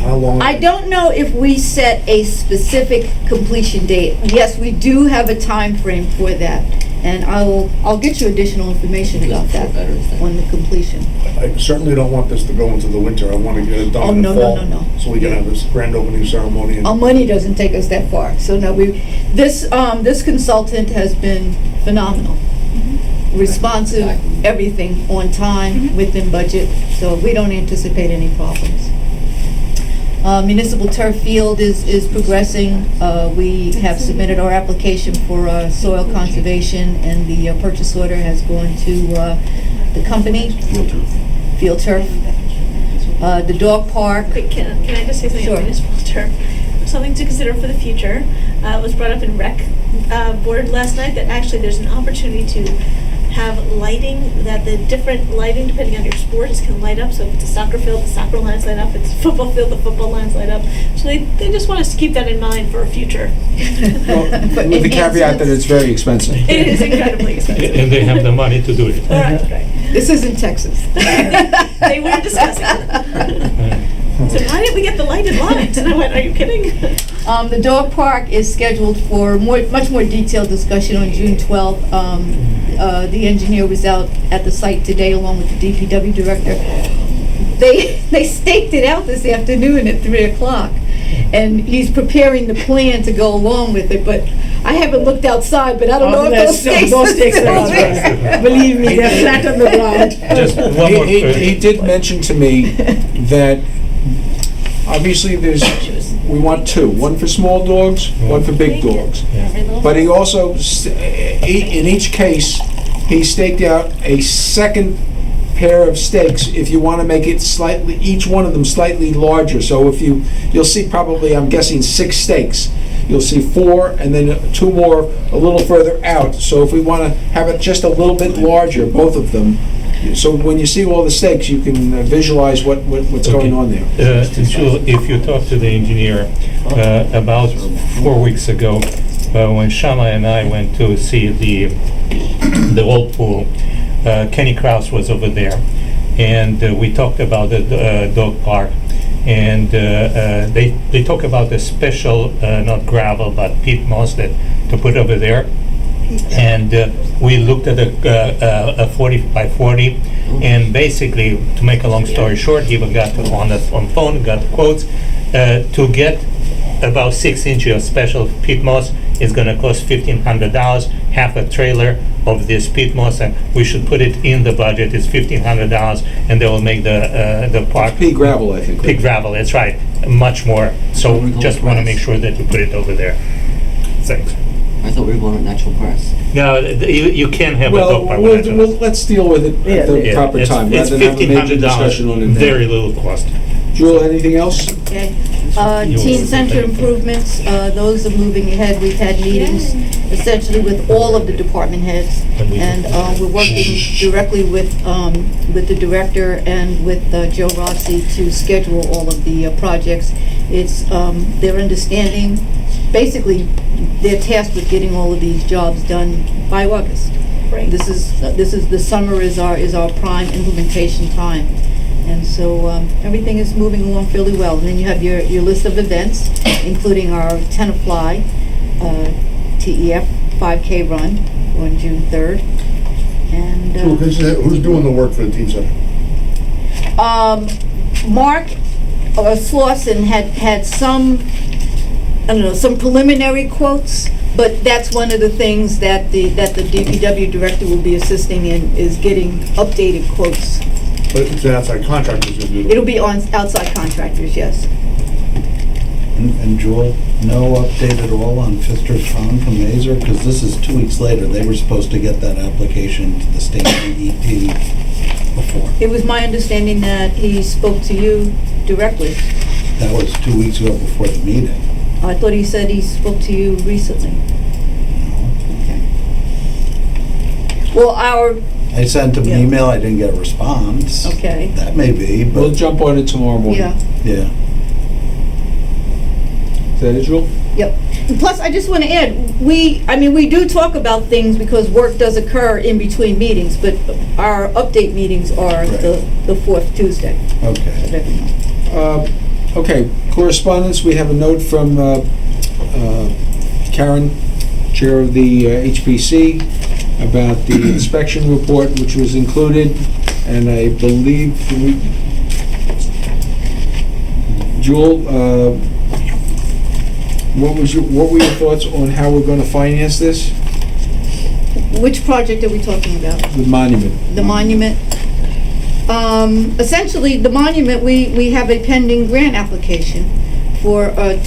how long? I don't know if we set a specific completion date. Yes, we do have a time frame for that, and I'll get you additional information about that on the completion. I certainly don't want this to go into the winter. I want to get it done in the fall. No. So we can have this grand opening ceremony. Our money doesn't take us that far, so no, this consultant has been phenomenal. Responsive, everything on time, within budget, so we don't anticipate any problems. Municipal turf field is progressing. We have submitted our application for soil conservation, and the purchase order has gone to the company. Field turf. The dog park. Quick, can I just say something Sure. on municipal turf? Something to consider for the future. It was brought up in rec board last night that actually there's an opportunity to have lighting, that the different lighting depending on your sports can light up. So if it's a soccer field, the soccer lines light up. If it's a football field, the football lines light up. So they just want us to keep that in mind for a future. Well, with the caveat that it's very expensive. It is incredibly expensive. And they have the money to do it. All right. This isn't Texas. They were discussing it. So why didn't we get the lighted lines? And I went, are you kidding? The dog park is scheduled for much more detailed discussion on June 12th. The engineer was out at the site today along with the DPW director. They staked it out this afternoon at 3 o'clock. And he's preparing the plan to go along with it, but I haven't looked outside, but I don't know if those stakes are still there. Believe me, they're flat on the ground. Just one more He did mention to me that obviously we want two, one for small dogs, one for big dogs. But he also, in each case, he staked out a second pair of stakes if you want to make it slightly, each one of them slightly larger. So if you'll see probably, I'm guessing, 6 stakes. You'll see 4 and then 2 more a little further out. So if we want to have it just a little bit larger, both of them, so when you see all the stakes, you can visualize what's going on there. Jewel, if you talk to the engineer, about 4 weeks ago, when Shama and I went to see the old pool, Kenny Krause was over there, and we talked about the dog park, and they talk about the special, not gravel, but peat moss that to put over there. And we looked at a 40 by 40, and basically, to make a long story short, he got on the phone, got the quotes. To get about 6 inches of special peat moss is going to cost $1,500, half a trailer of this peat moss, and we should put it in the budget. It's $1,500, and they will make the park. Pea gravel, I think. Pea gravel, that's right, much more. So we just want to make sure that we put it over there. Thanks. I thought we were going with natural grass. No, you can't have a dog park. Let's deal with it at the proper time, It's rather than have a major discussion on it $1,500, now. very little cost. Jewel, anything else? Okay. Teen center improvements, those are moving ahead. We've had meetings essentially with all of the department heads, and we're working directly with the director and with Joe Rossi to schedule all of the projects. It's their understanding, basically, they're tasked with getting all of these jobs done by August. Right. This is the summer is our prime implementation time. And so everything is moving along fairly well. And then you have your list of events, including our Tenafly TEF 5K run on June 3rd. And Who's doing the work for the teen center? Mark Slauson had some, I don't know, some preliminary quotes, but that's one of the things that the DPW director will be assisting in, is getting updated quotes. But it's an outside contractor who's gonna do it. It'll be on outside contractors, yes. And Jewel, no update at all on Pfister's Farm from Mazer? Because this is 2 weeks later. They were supposed to get that application to the state DEP before. It was my understanding that he spoke to you directly. That was 2 weeks ago before the meeting. I thought he said he spoke to you recently. Okay. Well, I sent him an Yeah. email, I didn't get a response. Okay. That may be, We'll but, jump on it tomorrow morning. Yeah. yeah. Is that it, Jewel? Yep. And plus, I just want to add, we do talk about things because work does occur in between meetings, but our update meetings are the fourth Tuesday Okay. of every month. Okay, correspondence, we have a note from Karen, Chair of the HPC, about the inspection report, which was included, and I believe, Jewel, what were your thoughts on how we're going to finance this? Which project are we talking about? The monument. The monument? Essentially, the monument, we have a pending grant application for a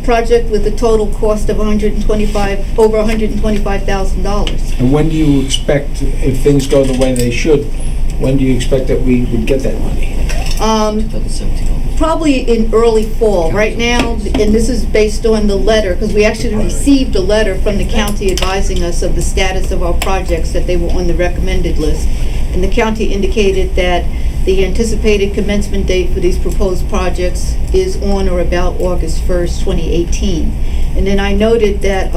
project with a total cost of over $125,000. And when do you expect, if things go the way they should, when do you expect that we would get that money? Probably in early fall. Right now, and this is based on the letter, because we actually received a letter from the county advising us of the status of our projects, that they were on the recommended list. And the county indicated that the anticipated commencement date for these proposed projects is on or about August 1st, 2018. And then I noted that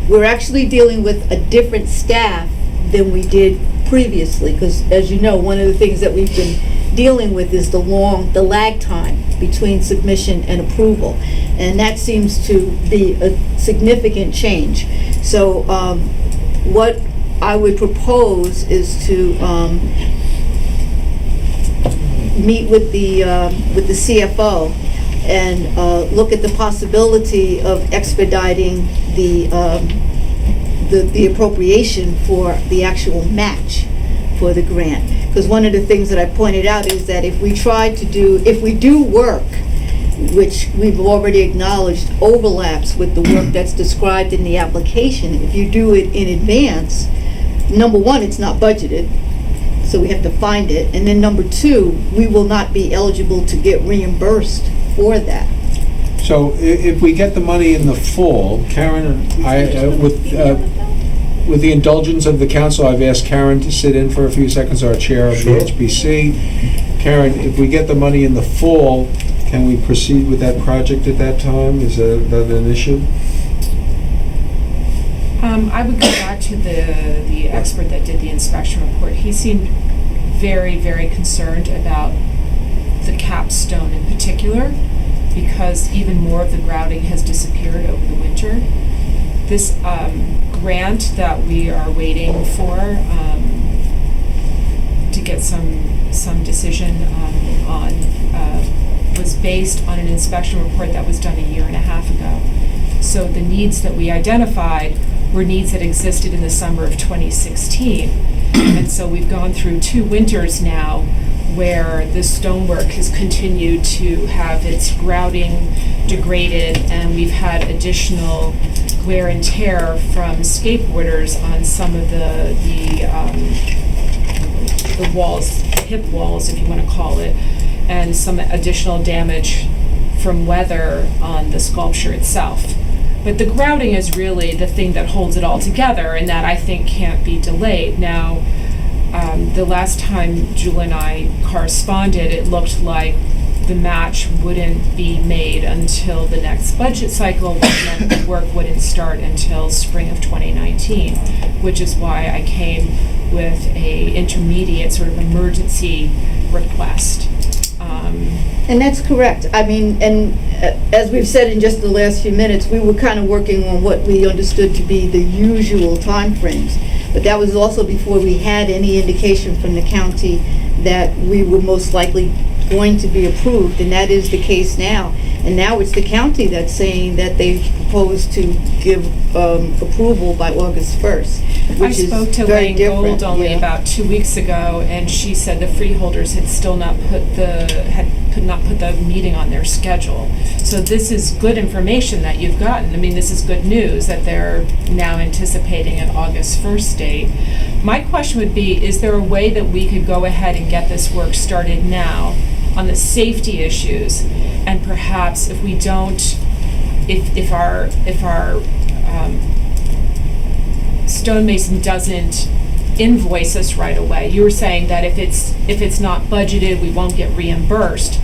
we're actually dealing with a different staff than we did previously, because as you know, one of the things that we've been dealing with is the lag time between submission and approval. And that seems to be a significant change. So what I would propose is to meet with the CFO and look at the possibility of expediting the appropriation for the actual match for the grant. Because one of the things that I pointed out is that if we do work which we've already acknowledged overlaps with the work that's described in the application. If you do it in advance, number one, it's not budgeted, so we have to find it. And then number two, we will not be eligible to get reimbursed for that. So if we get the money in the fall, Karen, with the indulgence of the council, I've asked Karen to sit in for a few seconds, our chair of the HBC. Karen, if we get the money in the fall, can we proceed with that project at that time? Is that an issue? I would go back to the expert that did the inspection report. He seemed very, very concerned about the capstone in particular, because even more of the grouting has disappeared over the winter. This grant that we are waiting for to get some decision on was based on an inspection report that was done a year and a half ago. So the needs that we identified were needs that existed in the summer of 2016. And so we've gone through 2 winters now where the stonework has continued to have its grouting degraded, and we've had additional wear and tear from skateboarders on some of the walls, hip walls, if you want to call it, and some additional damage from weather on the sculpture itself. But the grouting is really the thing that holds it all together, and that I think can't be delayed. Now, the last time Julie and I corresponded, it looked like the match wouldn't be made until the next budget cycle, which meant the work wouldn't start until spring of 2019, which is why I came with a intermediate sort of emergency request. And that's correct. I mean, and as we've said in just the last few minutes, we were kind of working on what we understood to be the usual timeframes. But that was also before we had any indication from the county that we were most likely going to be approved, and that is the case now. And now it's the county that's saying that they propose to give approval by August 1st, which is I spoke to very Lane different. Gold only Yeah. about 2 weeks ago, and she said the freeholders had still not could not put the meeting on their schedule. So this is good information that you've gotten. I mean, this is good news that they're now anticipating an August 1st date. My question would be, is there a way that we could go ahead and get this work started now on the safety issues, and perhaps if we don't, if our stonemason doesn't invoice us right away. You were saying that if it's not budgeted, we won't get reimbursed,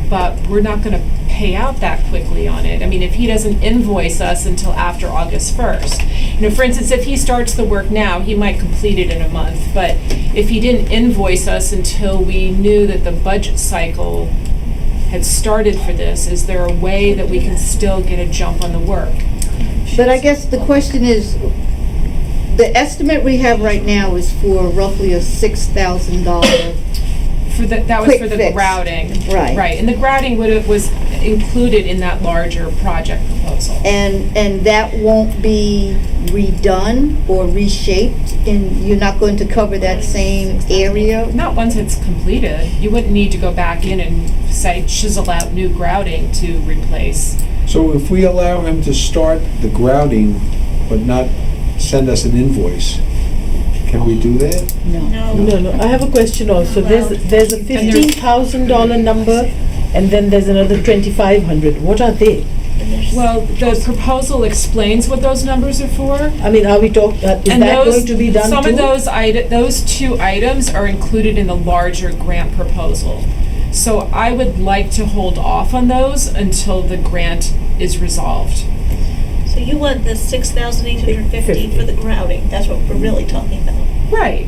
but we're not going to pay out that quickly on it. I mean, if he doesn't invoice us until after August 1st, for instance, if he starts the work now, he might complete it in a month, but if he didn't invoice us until we knew that the budget cycle had started for this, is there a way that we can still get a jump on the work? But I guess the question is, the estimate we have right now is for roughly a $6,000. That was Quick for the fix. grouting. Right. Right, and the grouting was included in that larger project proposal. And that won't be redone or reshaped, and you're not going to cover that same area? Not once it's completed. You wouldn't need to go back in and say chisel out new grouting to replace. So if we allow him to start the grouting, but not send us an invoice, can we do that? No. I have a question also. Well, There's a $15,000 number, and then there's another $2,500. What are they? Well, the proposal explains what those numbers are for. I mean, are we talking? Is And that going to be done some too? of those 2 items are included in the larger grant proposal. So I would like to hold off on those until the grant is resolved. So you want the 6,850 for the grouting, that's what we're really talking about. Right.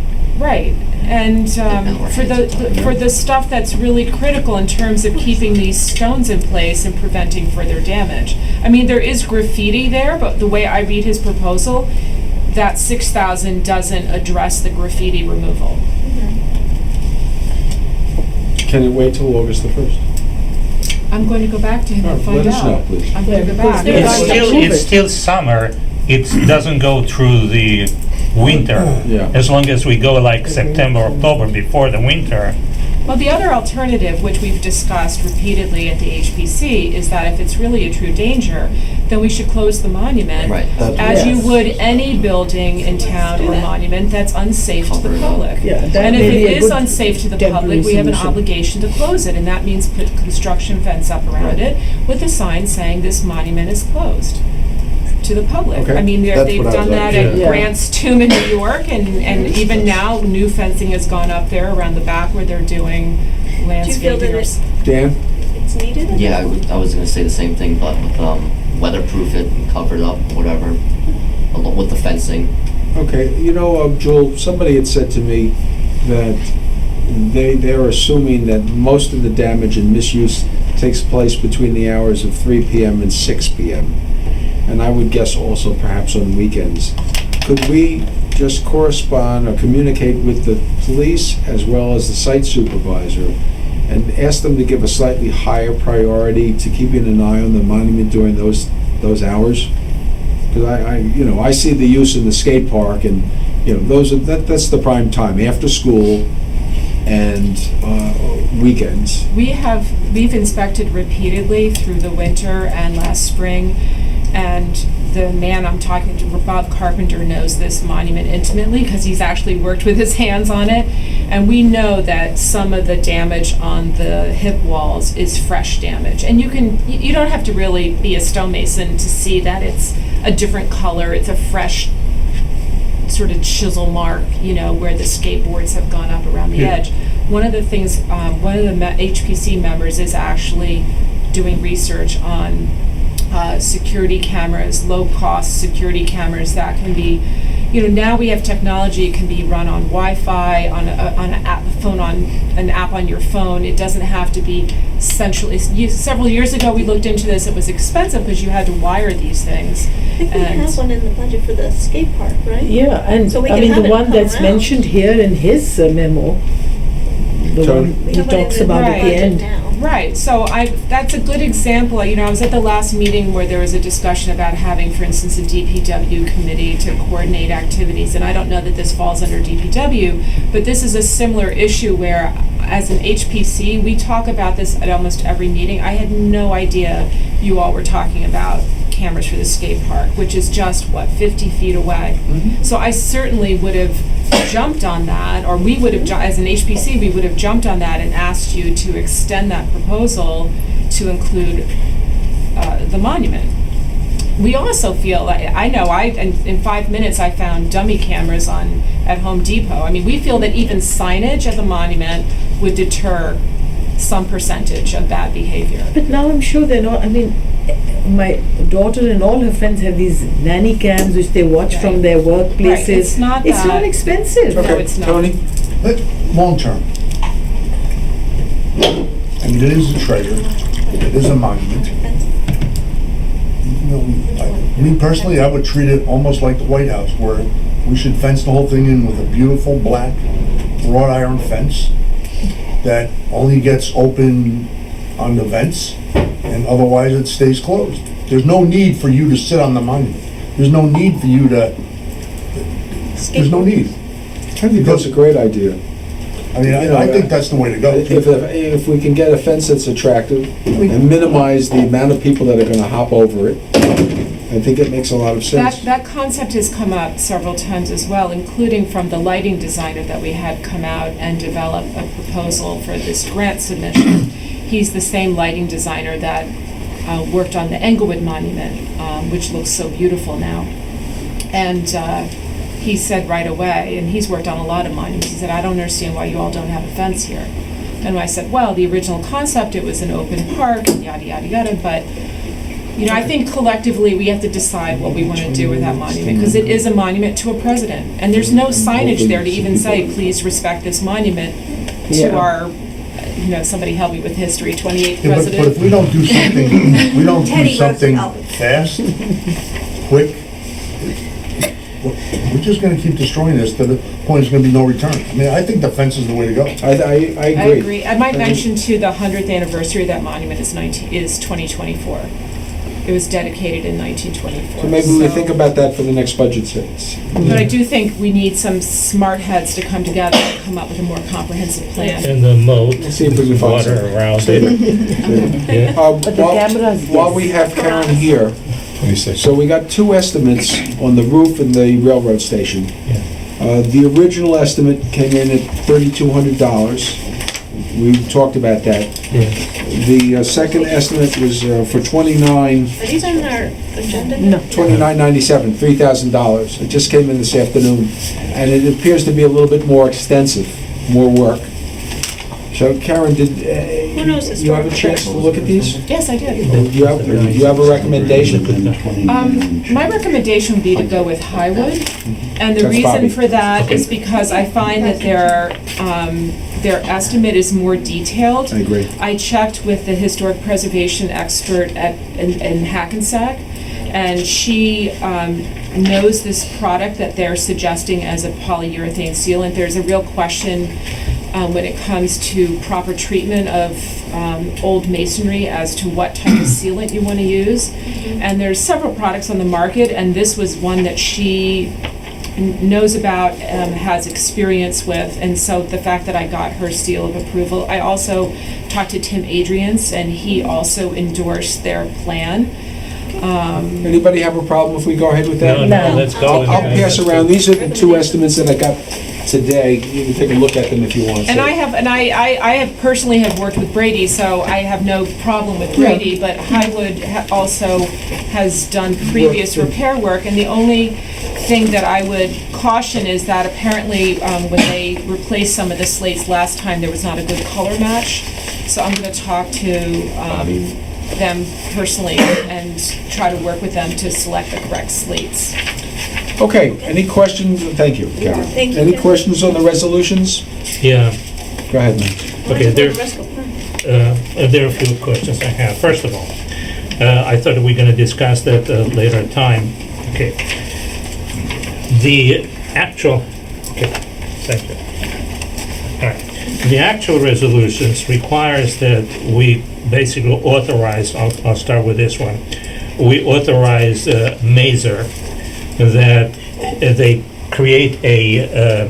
And for the stuff that's really critical in terms of keeping these stones in place and preventing further damage. I mean, there is graffiti there, but the way I read his proposal, that 6,000 doesn't address the graffiti removal. Can it wait till August the 1st? I'm going to go back to him and find out. Let us know, please. I'm going to go back. It's still summer. It doesn't go through the winter. Yeah. As long as we go like September, October before the winter, Well, the other alternative, which we've discussed repeatedly at the HPC, is that if it's really a true danger, then we should close the monument. Right. As you Yes. would any building in town or monument that's unsafe to the public. Yeah, that And if may be it a is good unsafe to the temporary public, we have an solution. obligation to close it, and that means put construction fence up around it with a sign saying this monument is closed to the public. Okay. I mean, That's they've what I done was that like, at yeah. Grant's Tomb in New York, and even now, new fencing has gone up there around the back where they're doing Do you feel landscaping that or Dan? it's needed? Yeah, I was gonna say the same thing, but with weatherproof it, and cover it up, whatever, along with the fencing. Okay, Joel, somebody had said to me that they're assuming that most of the damage and misuse takes place between the hours of 3 p.m. and 6 p.m. And I would guess also perhaps on weekends. Could we just correspond or communicate with the police as well as the site supervisor and ask them to give a slightly higher priority to keeping an eye on the monument during those hours? Because I see the use in the skate park, and that's the prime time after school and weekends. We've inspected repeatedly through the winter and last spring, and the man I'm talking to, Bob Carpenter, knows this monument intimately because he's actually worked with his hands on it, and we know that some of the damage on the hip walls is fresh damage, and you don't have to really be a stonemason to see that it's a different color. It's a fresh sort of chisel mark, where the skateboards have gone up around the edge. One of the things, one of the HPC members is actually doing research on security cameras, low-cost security cameras that can be, now we have technology. It can be run on Wi-Fi, on an app on your phone. It doesn't have to be centrally. Several years ago, we looked into this. It was expensive because you had to wire these things. I think we have one in the budget for the skate park, right? Yeah, and So we I can mean, have the it one come that's around. mentioned here in his memo, the Tony? one he Somebody talks did about at the Right. end. Now. Right, so that's a good example. I was at the last meeting where there was a discussion about having, for instance, a DPW committee to coordinate activities, and I don't know that this falls under DPW, but this is a similar issue where, as an HPC, we talk about this at almost every meeting. I had no idea you all were talking about cameras for the skate park, which is just, 50 feet away. So I certainly would have jumped on that, or we would have, as an HPC, we would have jumped on that and asked you to extend that proposal to include the monument. We also feel, in 5 minutes I found dummy cameras at Home Depot. I mean, we feel that even signage at the monument would deter some percentage of bad behavior. But now I'm sure they're not, I mean, my daughter and all her friends have these nanny cams which they watch from their workplaces. Right, it's not It's that- not expensive. No, it's not. Tony? Long term. I mean, it is a treasure, it is a monument. Me personally, I would treat it almost like the White House, where we should fence the whole thing in with a beautiful black wrought iron fence that only gets open on events, and otherwise it stays closed. There's no need for you to sit on the monument. There's no need for you to, there's no need. I think that's a great idea. I mean, I think that's the way to go. If we can get a fence that's attractive and minimize the amount of people that are gonna hop over it, I think it makes a lot of sense. That concept has come up several times as well, including from the lighting designer that we had come out and develop a proposal for this grant submission. He's the same lighting designer that worked on the Englewood Monument, which looks so beautiful now. And he said right away, and he's worked on a lot of monuments, he said, I don't understand why you all don't have a fence here. And I said, well, the original concept, it was an open park, yada, yada, yada, but I think collectively we have to decide what we want to do with that monument, because it is a monument to a president. And there's no signage there to even say, please respect this monument to our, somebody help me with history, 28th Yeah, president. but if we don't do something, we don't do Teddy something Roosevelt. fast, quick, we're just gonna keep destroying this to the point there's gonna be no return. I mean, I think the fence is the way to go. I agree. I agree. I might mention too, the 100th anniversary of that monument is 2024. It was dedicated in 1924. So maybe we think about that for the next budget sits. But I do think we need some smart heads to come together and come up with a more comprehensive plan. And the moat, Let's see if we can find water something. around it. Yeah. But the cameras. While we have Karen here, 26. so we got two estimates on the roof and the railroad station. The original estimate came in at $3,200. We talked about that. The second estimate was for Are these on our agenda? No. $29.97, $3,000. It just came in this afternoon, and it appears to be a little bit more extensive, more work. So Karen, did Who knows this you have a story? chance to look at these? Yes, I did. You have a recommendation? My recommendation would be to go with Highwood, and the That's reason Bobby. for that is because I find that their estimate is more detailed. I agree. I checked with the historic preservation expert in Hackensack, and she knows this product that they're suggesting as a polyurethane sealant. There's a real question when it comes to proper treatment of old masonry as to what type of sealant you want to use. And there's several products on the market, and this was one that she knows about, has experience with, and so the fact that I got her seal of approval. I also talked to Tim Adrians, and he also endorsed their plan. Anybody have a problem if we go ahead with that? No, let's go. I'll pass around. These are the two estimates that I got today. You can take a look at them if you want. And I have personally have worked with Brady, so I have no problem with Brady, but Highwood also has done previous repair work, and the only thing that I would caution is that apparently when they replaced some of the slates last time, there was not a good color match. So I'm going to talk to them personally and try to work with them to select the correct slates. Okay, any questions? Thank you, Karen. Thank you, Any Karen. questions on the resolutions? Yeah. Go ahead, Mike. Okay, there are a few questions I have. First of all, I thought we were going to discuss that later time. Okay. The actual, okay, thank you. All right. The actual resolutions requires that we basically authorize, I'll start with this one. We authorize Mazer that they create a,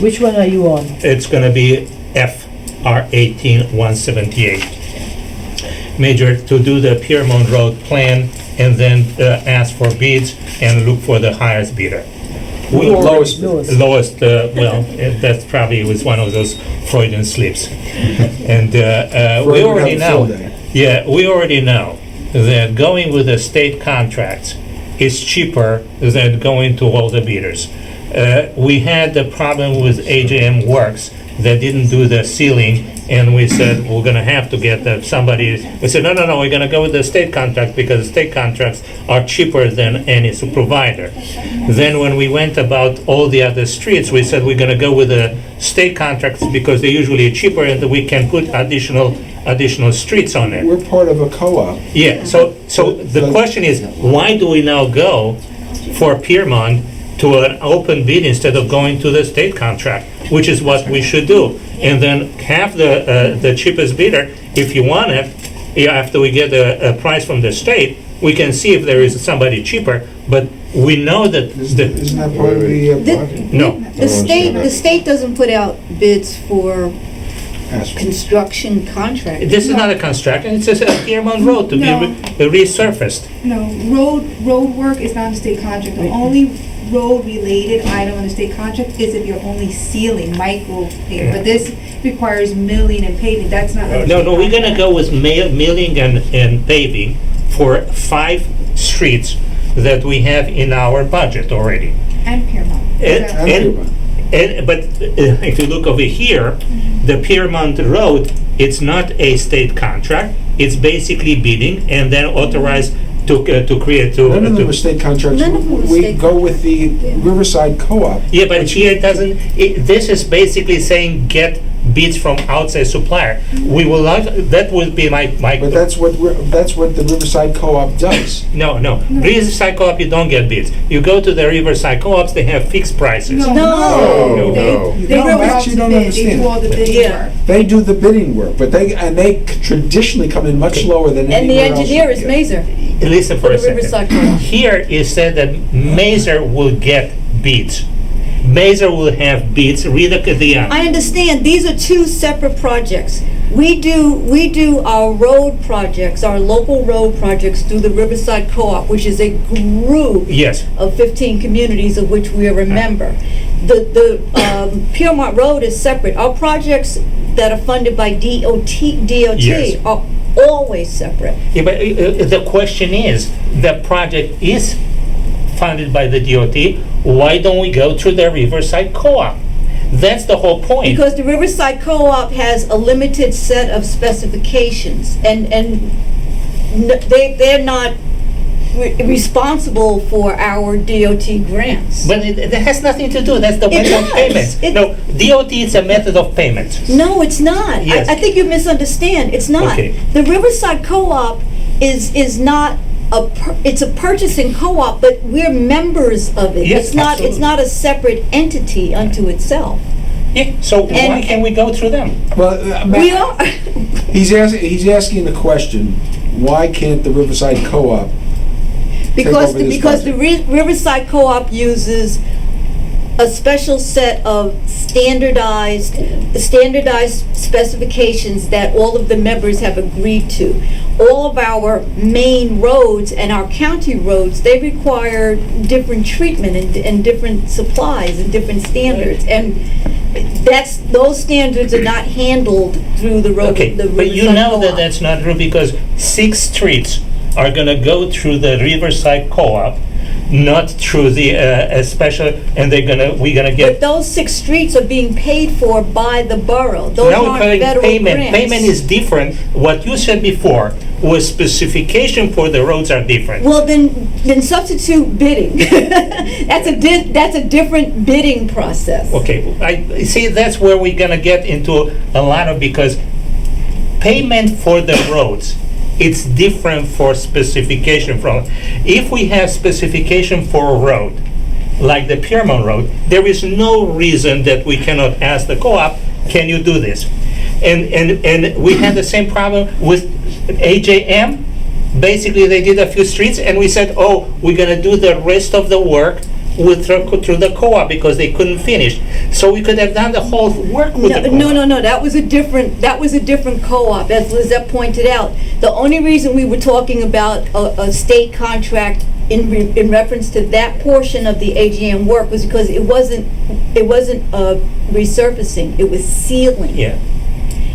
Which one are you on? it's going to be FR 18178. Major to do the Piermont Road plan and then ask for bids and look for the highest bidder. Lowest. Well, that probably was one of those Freudian slips. And we Freud would already have a field know, day. yeah, we already know that going with the state contracts is cheaper than going to all the bidders. We had the problem with AJM Works that didn't do the sealing, and we said we're going to have to get somebody. We said no, we're going to go with the state contract because the state contracts are cheaper than any provider. Then when we went about all the other streets, we said we're going to go with the state contracts because they're usually cheaper and we can put additional streets on it. We're part of a co-op. Yeah, so the question is, why do we now go for Piermont to an open bid instead of going to the state contract, which is what we should do? And then have the cheapest bidder, if you want it, after we get a price from the state, we can see if there is somebody cheaper, but we know that Isn't that part of the project? no. The state doesn't put out bids for Asphalt. construction contracts. This is not a construction, it's just a Piermont Road to be No. resurfaced. No, road work is not a state contract. The only road-related item on the state contract is if you're only sealing, micro paving. But this requires milling and paving, that's not. a No, state we're gonna contract. go with milling and paving for 5 streets that we have in our budget already. And Piermont. But if you look over here, the Piermont Road, it's not a state contract. It's basically bidding and then authorized to create to. None of them are state contracts. None of them are We state go with the Riverside Co-op. Yeah, but here it doesn't. This is basically saying get bids from outside supplier. We will not. That would be my. But that's what the Riverside Co-op does. No. Riverside Co-op, you don't get bids. You go to the Riverside Co-ops, they have fixed prices. No. No. They No, go Max, out you to don't bid, they understand. do all the bidding Yeah. work. They do the bidding work, but they traditionally come in much lower than And the anywhere else. engineer is Mazer. listen for For a the Riverside second. Co-op. Here it said that Mazer will get beats. Mazer will have beats, Rita Kadian. I understand, these are two separate projects. We do our road projects, our local road projects through the Riverside Co-op, which is a group Yes. of 15 communities of which we are a member. The Piermont Road is separate. Our projects that are funded by DOT Yes. are always separate. Yeah, but the question is, the project is funded by the DOT, why don't we go through the Riverside Co-op? That's the whole point. Because the Riverside Co-op has a limited set of specifications, and they're not responsible for our DOT grants. But it has nothing to do, that's the method of does. payments. No, DOT is a method of payment. No, it's not. Yes. I think you misunderstand. It's not. Okay. The Riverside Co-op is not it's a purchasing co-op, but we're members of it. Yes, It's not absolutely. a separate entity unto itself. Yeah, so why And- can't we go through them? Well, We are. he's asking the question, why can't the Riverside Co-op Because over this the Riverside Co-op uses a special set of standardized specifications that all of the members have agreed to. All of our main roads and our county roads, they require different treatment and different supplies and different standards. And those standards are not handled through the road. Okay, the but you Riverside know that Co-op. that's not true because 6 streets are gonna go through the Riverside Co-op, not through the special, and we're gonna But get. those 6 streets are being paid for by the borough. Those Now we're aren't calling federal payment. grants. Payment is different. What you said before was specification for the roads are different. Well, then substitute bidding. That's a different bidding process. Okay, I see that's where we're gonna get into a lot of, because payment for the roads, it's different for specification from. If we have specification for a road, like the Piermont Road, there is no reason that we cannot ask the co-op, can you do this? And we had the same problem with AJM. Basically, they did a few streets and we said, oh, we're gonna do the rest of the work through the co-op because they couldn't finish. So we could have done the whole work with the co-op. No, that was a different co-op, as Lizette pointed out. The only reason we were talking about a state contract in reference to that portion of the AGM work was because it wasn't resurfacing, it was sealing. Yeah.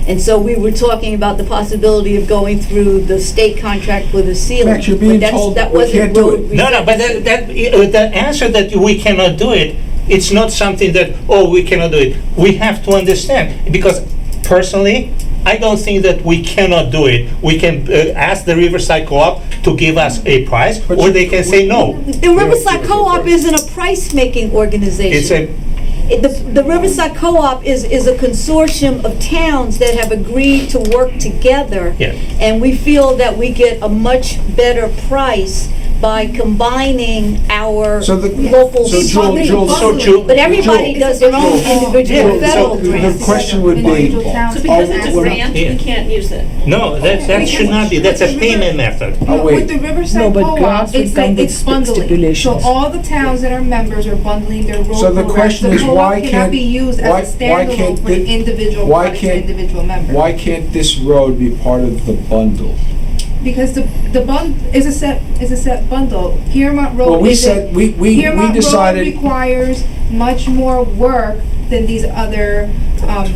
And so we were talking about the possibility of going through the state contract for the sealing. Max, you're being But told that we wasn't can't do road it. No, but the answer that we cannot do it, it's not something that, oh, we cannot do it. We have to understand, because personally, I don't think that we cannot do it. We can ask the Riverside Co-op to give us a price, or they can say no. The Riverside Co-op isn't a price-making organization. It's a, The Riverside Co-op is a consortium of towns that have agreed to work together. Yeah. And we feel that we get a much better price by combining our So the- local. so Jewel- But everybody does their own individual Jewel, federal so grants. the question would be, Individual towns So because can it's a ask- grant, Yeah. we can't use it. no, that should not be, that's a payment method. oh, No, wait. with the Riverside No, but Co-op, grants would it's come like, with it's bundling. So stipulations. all the towns that are members are bundling their road So the programs. question is, why The co-op can't- cannot be used why- as a why standalone can't for an the- individual why project for an can't- individual member. why can't this road be part of the bundle? Because the bund is a set bundle. Piermont Road Well, we is said, we Piermont Road decided, requires much more work than these other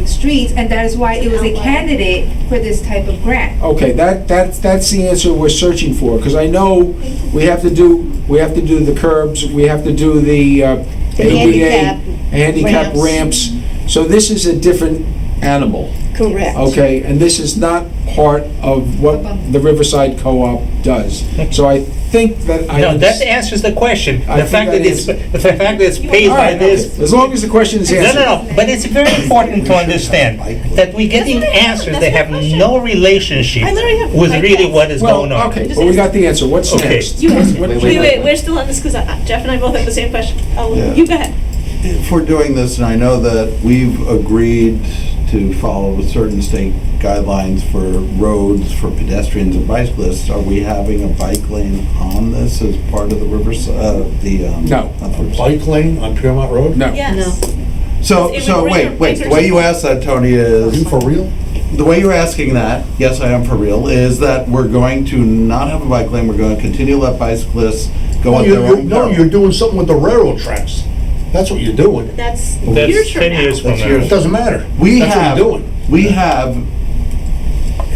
streets, and that is why it was a candidate for this type of grant. okay, that's the answer we're searching for, because I know we have to do the curbs, we have to do the ADA, handicap ramps. So this is a different animal, Correct. okay? And this is not part of what the Riverside Co-op does. So I think that I. No, that answers the question. I The think fact that that it's paid All by right, this. okay. As long as the question is answered. No, but it's very important to understand that we're getting answers that have no relationship I literally have with my really text. what is going Well, on. okay, but we got the answer. What's Okay. next? You asked What- it. Wait, we're still on this because Jeff and I both have the same question. Oh, Yeah. you go ahead. If we're doing this, and I know that we've agreed to follow certain state guidelines for roads for pedestrians and bicyclists, are we having a bike lane on this as part of the No. Bike lane on Piermont Road? No. Yes. So, It so would bring wait, bikers the way you to- asked that, Tony, Are you is, for real? the way you're asking that, yes, I am for real, is that we're going to not have a bike lane, we're going to continue to let bicyclists go on their own No, peril. you're doing something with the railroad tracks. That's what you're doing. That's That's years from 10 now. years from That's now. years. It doesn't matter. We That's have, what you're doing. we have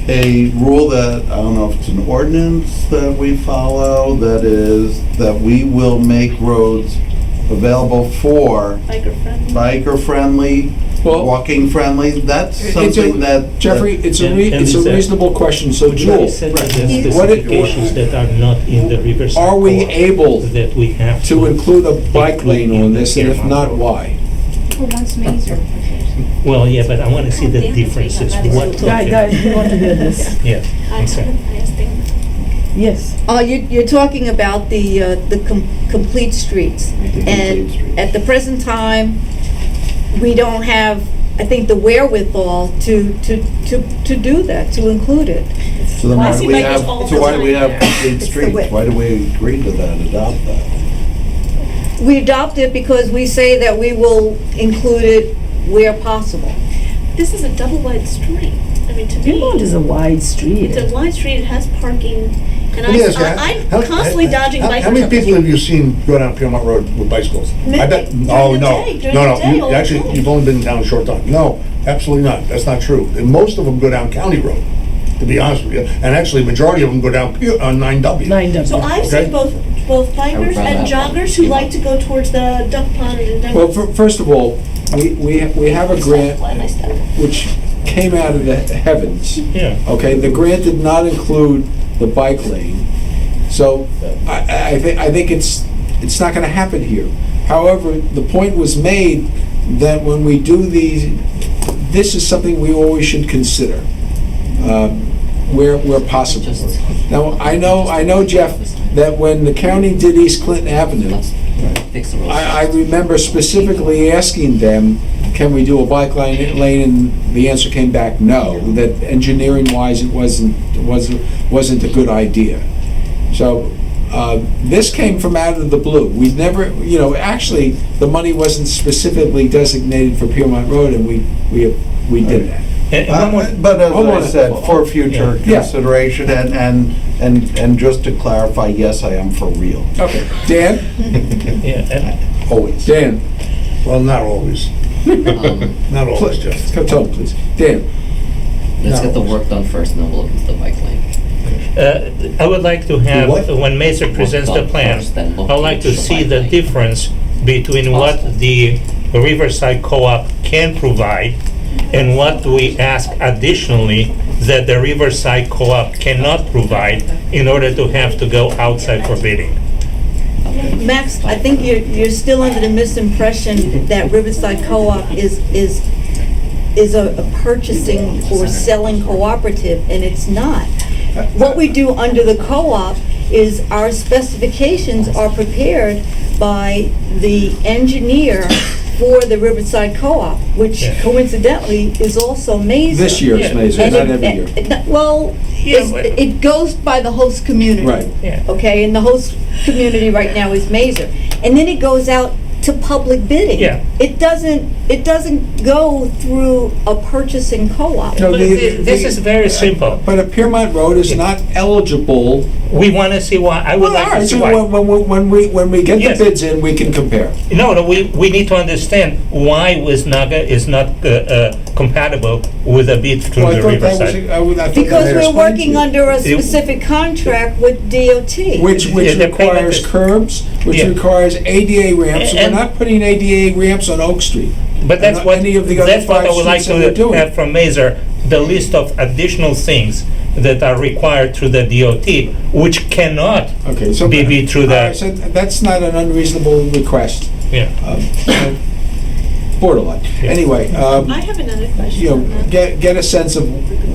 a rule that, I don't know if it's an ordinance that we follow, that is, that we will make roads available for biker-friendly, Well, walking-friendly. That's something that. Jeffrey, it's a And it's a is that- reasonable question, so But Jewel, I said that the what it- specifications that are not in the Riverside are we Co-op able that we have to include a bike lane on in this, the and if Piermont not, Road. why? Well, once Mazer. Well, yeah, but I want to see the differences. What? Guys, we want to hear this. Yeah, okay. Yes. You're talking about the complete streets. And at the present time, we don't have, I think, the wherewithal to do that, to include it. So then Well, I why see do we bikers have, all so the why do we time have there. complete It's the streets? width. Why do we agree to that, adopt that? We adopt it because we say that we will include it where possible. This is a double wide street. I mean, to me, Piermont is a wide street. it's a wide street, it has parking, and Let me ask you, I'm constantly dodging bikers. How many on this people have you seen go down Piermont Road with bicycles? I bet, During oh, the no. day, during No, the no, day, all the actually, time. you've only been down a short time. No, absolutely not. That's not true. And most of them go down County Road, to be honest with you. And actually, majority of them go down 9W. 9W. So I've Okay. seen both bikers rather and have joggers who like to go towards the duck pond and Denver. Well, first of all, we have a grant which came out of the heavens. Yeah. Okay, the grant did not include the bike lane, so I think it's not going to happen here. However, the point was made that when we do these, this is something we always should consider, where possible. Now, I know, Jeff, that when the county did East Clinton Avenue, Fix the road. I remember specifically asking them, can we do a bike lane, and the answer came back no, that engineering-wise, it wasn't a good idea. So, this came from out of the blue. We've never, actually, the money wasn't specifically designated for Piermont Road, and we did that. And one more, But Hold on. as I said, for future Yeah. consideration, and just to clarify, yes, I am for real. Okay, Dan? yeah, and Always. Dan, Well, not always. Not always, Jeff. come tell me, please. Dan? Let's get the work done first, and then we'll look into the bike lane. I would like to have, what? when Mazer presents the done plan, first, then look I would like to into the see bike the lane. difference between what the Riverside Co-op can provide and what we ask additionally that the Riverside Co-op cannot provide in order to have to go outside for bidding. Max, I think you're still under the misimpression that Riverside Co-op is a purchasing or selling cooperative, and it's not. What we do under the co-op is our specifications are prepared by the engineer for the Riverside Co-op, which Yeah. coincidentally is also Mazer. This year's Yeah. Mazer, And not every year. Well, Yeah, but- it goes by the host community. Right. Yeah. Okay, and the host community right now is Mazer. And then it goes out to public bidding. Yeah. It doesn't go through a purchasing co-op. No, But this is very simple. But a Piermont Road is not eligible. We want to see why, I would Well, all like to right, see so why. when we get the Yes. bids in, we can compare. No, we need to understand why Wisnaga is not compatible with a bid through Well, I the thought that was, Riverside. I thought Because that we're explained working to you. under a specific contract with DOT. Which Yeah, the payment requires is- curbs, which Yeah. requires ADA ramps. We're And- not putting ADA ramps on Oak Street. But that's And what, any of the other that's what I five would like streets that we're to doing. have from Mazer, the list of additional things that are required through the DOT, which cannot Okay, so. be through All right, the, so that's not an unreasonable request. yeah. Borderline. Yeah. Anyway, I have another question on that. get a sense of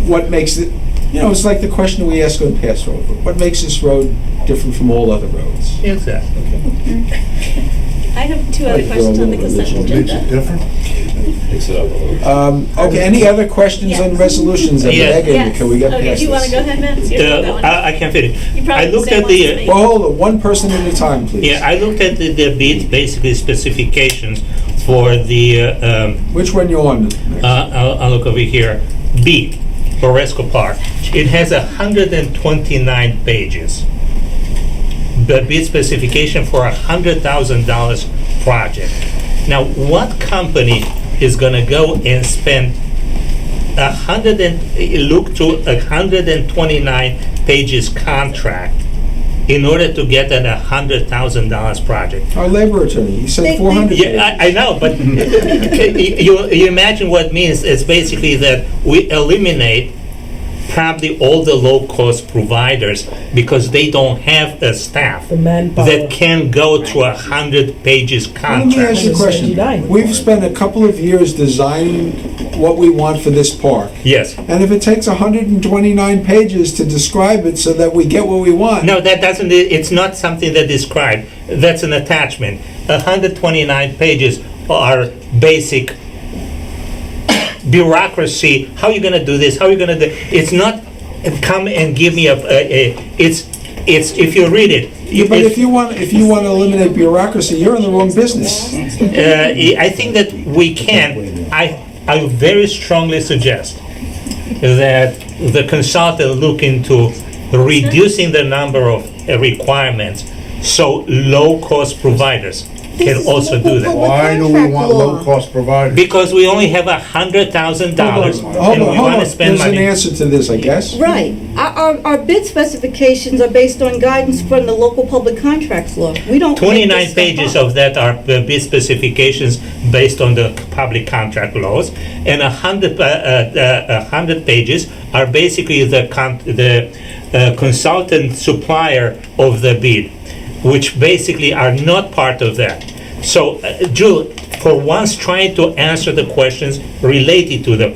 what makes it, it's like the question we ask on Pass Road. What makes this road different from all other roads? Exactly. I have two other questions on the consent What makes it agenda. different? Mix it up a little. Okay, any other questions on resolutions? And Yeah. Megan, Yes. can we get Okay, past do you want to this? go ahead, Matt? So you're that one. I can finish. You probably I have the looked same at ones the, as me. Well, hold on, one person at a time, please. yeah, I looked at the bid, basically specifications for the, Which one you on? I'll look over here, B, Boresco Park. It has 129 pages. The bid specification for $100,000 project. Now, what company is gonna go and spend look to 129 pages contract in order to get an $100,000 project? Our labor attorney, he said 400. Yeah, I know, but you imagine what it means. It's basically that we eliminate probably all the low-cost providers because they don't have a staff The manpower. that can go through 100 pages Let me ask you a contract. question. 79. We've spent a couple of years designing what we want for this park. Yes. And if it takes 129 pages to describe it so that we get what we want. No, that doesn't, it's not something that described, that's an attachment. 129 pages are basic bureaucracy, how are you gonna do this, how are you gonna do, it's not come and give me it's, if you read it. But if you want to eliminate bureaucracy, you're in the wrong business. I think that we can, I very strongly suggest that the consultant look into reducing the number of requirements so low-cost providers can also do that. Why do we want low-cost providers? Because we only have $100,000 and we want to spend There's an money. answer to this, I guess. Right. Our bid specifications are based on guidance from the local public contracts law. We don't. make 29 this stuff pages up. of that are the bid specifications based on the public contract laws, and 100 pages are basically the consultant supplier of the bid, which basically are not part of that. So, Julie, for once, trying to answer the questions related to the.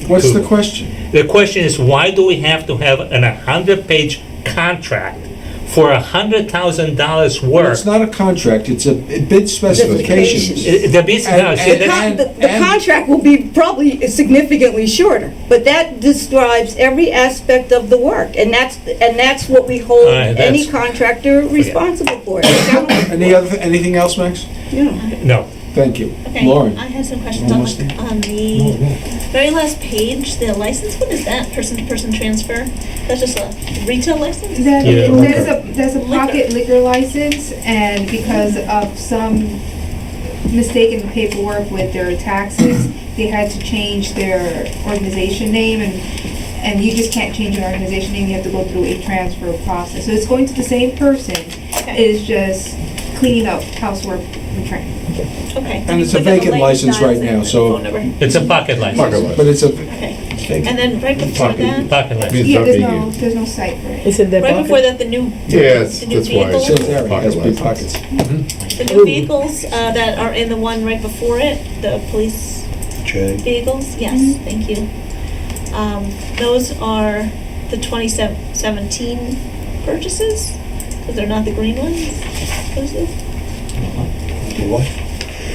What's the question? The question is, why do we have to have an 100-page contract for $100,000 worth? It's not a contract, it's a bid specifications. The bid, no, see, that's- The contract will be probably significantly shorter, but that describes every aspect of the work, and that's what we hold Alright, any that's- contractor responsible for. Anything else, Max? No. Thank you. Okay, Lauren? I have some questions on the very last page, the license, what is that, person-to-person transfer? That's just a retail license? There's a pocket liquor license, and because of some mistake in the paperwork with their taxes, they had to change their organization name, and you just can't change an organization name, you have to go through a transfer process. So it's going to the same person, it is just cleaning up housework return. Okay. And it's a vacant license right now, so. It's a pocket license. But it's a. Okay. And then right before that, Pocket license. Yeah, there's no site for it. It's in their right before pocket. that, the new, Yeah, the new that's why vehicles, Says there, it Pocket has big license. pockets. the new vehicles that are in the one right before it, the police vehicles, yes, thank you. Those are the 2017 purchases, because they're not the green ones.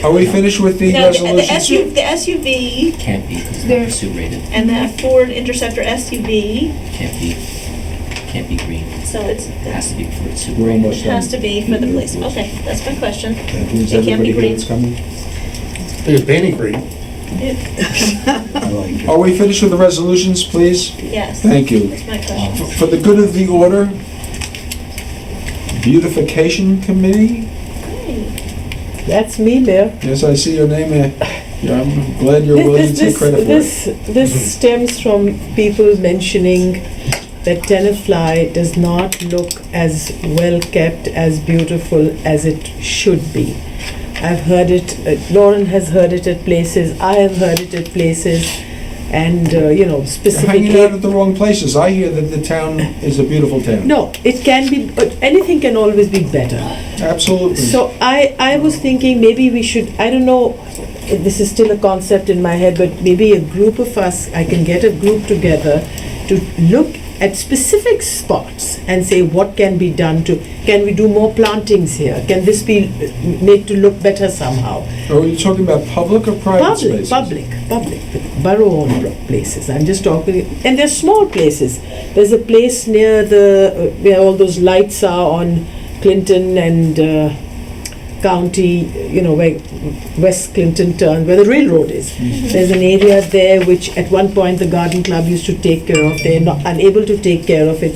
Are we finished with the No, resolution? the SUV Can't be, because it's There- not pursuit rated. and the Ford Interceptor SUV, Can't be green. so It has to be pursuit We're rated. almost it done. has to be for the police. Okay, that's my question. That means It can't be everybody here green. is coming. There's painting green. Are we finished with the resolutions, please? Yes. Thank you. That's my question. For the good of the order, Beautification Committee? That's me, Mayor. Yes, I see your name here. Yeah, I'm glad you're willing to take credit for it. This stems from people mentioning that Tenafly does not look as well kept, as beautiful as it should be. I've heard it, Lauren has heard it at places, I have heard it at places, and, You're hanging out specifically. at the wrong places. I hear that the town is a beautiful town. No, it can be, but anything can always be better. Absolutely. So I was thinking maybe we should, I don't know, if this is still a concept in my head, but maybe a group of us, I can get a group together to look at specific spots and say what can be done can we do more plantings here? Can this be made to look better somehow? Are you talking about public or private spaces? Public, borough-owned places. I'm just talking, and they're small places. There's a place near where all those lights are on Clinton and County, where West Clinton turn, where the railroad is. There's an area there which at one point the garden club used to take care of. They're not unable to take care of it.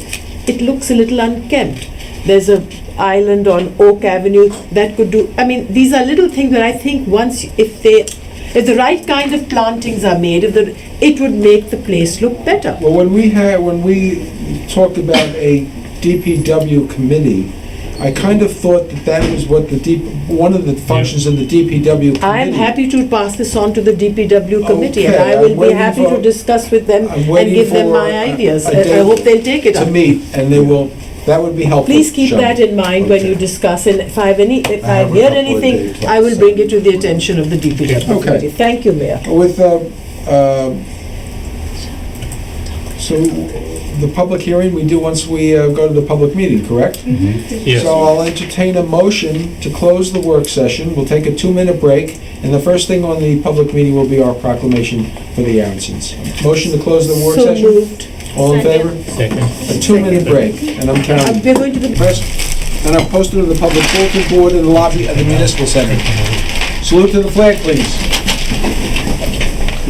It looks a little unkempt. There's a island on Oak Avenue that could do. I mean, these are little things that I think if the right kind of plantings are made, it would make the place look better. Well, when we talked about a DPW committee, I kind of thought that was what one of the functions of the DPW committee. I'm happy to pass this on to the DPW committee, and Okay, I will I'm be waiting happy to discuss with them I'm and waiting give them for my a ideas. day I hope they'll take it to up. meet, and that would be helpful. Please keep Shelley. that in mind when you discuss, and if I have a hear couple of anything, dates I will bring it to the attention of the DPW Okay. committee. Thank you, Mayor. With, so the public hearing we do once we go to the public meeting, correct? Yes. So I'll entertain a motion to close the work session. We'll take a 2-minute break, and the first thing on the public meeting will be our proclamation for the absence. Motion to close the work So session? moved. All in favor? Second. A 2-minute break, and I'm counting. We're going to the And I've posted on the public bulletin board in the lobby of the municipal center. Salute to the flag, please.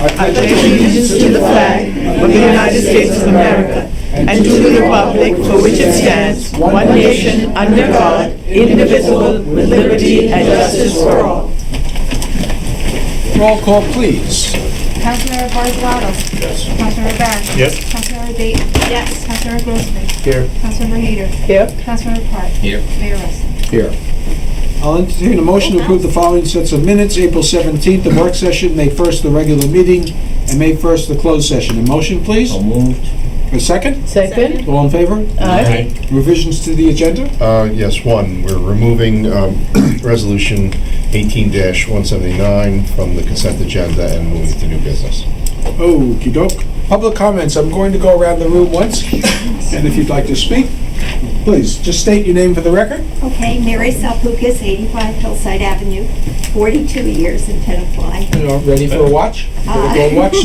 I pledge allegiance to the flag of the United States of America and to the republic for which it stands, one nation, under God, indivisible, with liberty and justice for all. Roll call, please. Councilor Barzalato. Yes. Councilor Barron. Yes. Councilor Dayton. Yes. Councilor Grossman. Here. Councilor Hader. Here. Councilor Park. Here. Mayor Russell. Here. I'll entertain a motion to approve the following sets of minutes: April 17th, the work session, May 1st, the regular meeting, and May 1st, the closed session. A motion, please? So moved. A second? Second. All in favor? Aye. Revisions to the agenda? Yes, we're removing Resolution 18-179 from the consent agenda and moving to new business. Okey-doke. Public comments. I'm going to go around the room once, and if you'd like to speak, please, just state your name for the record. Okay, Mary Salpukas, 85 Hillside Avenue, 42 years in Tenafly. You know, ready for a watch? Ready for a watch?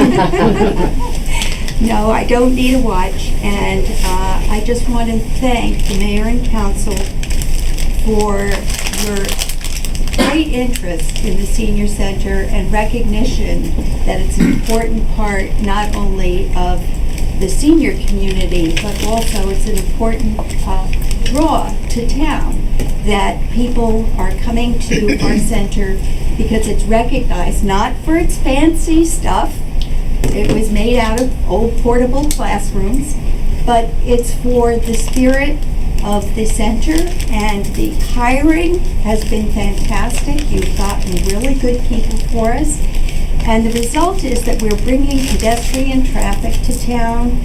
No, I don't need a watch, and I just want to thank the mayor and council for your great interest in the senior center and recognition that it's an important part not only of the senior community, but also it's an important draw to town that people are coming to our center because it's recognized not for its fancy stuff. It was made out of old portable classrooms, but it's for the spirit of the center, and the hiring has been fantastic. You've gotten really good people for us, and the result is that we're bringing pedestrian traffic to town.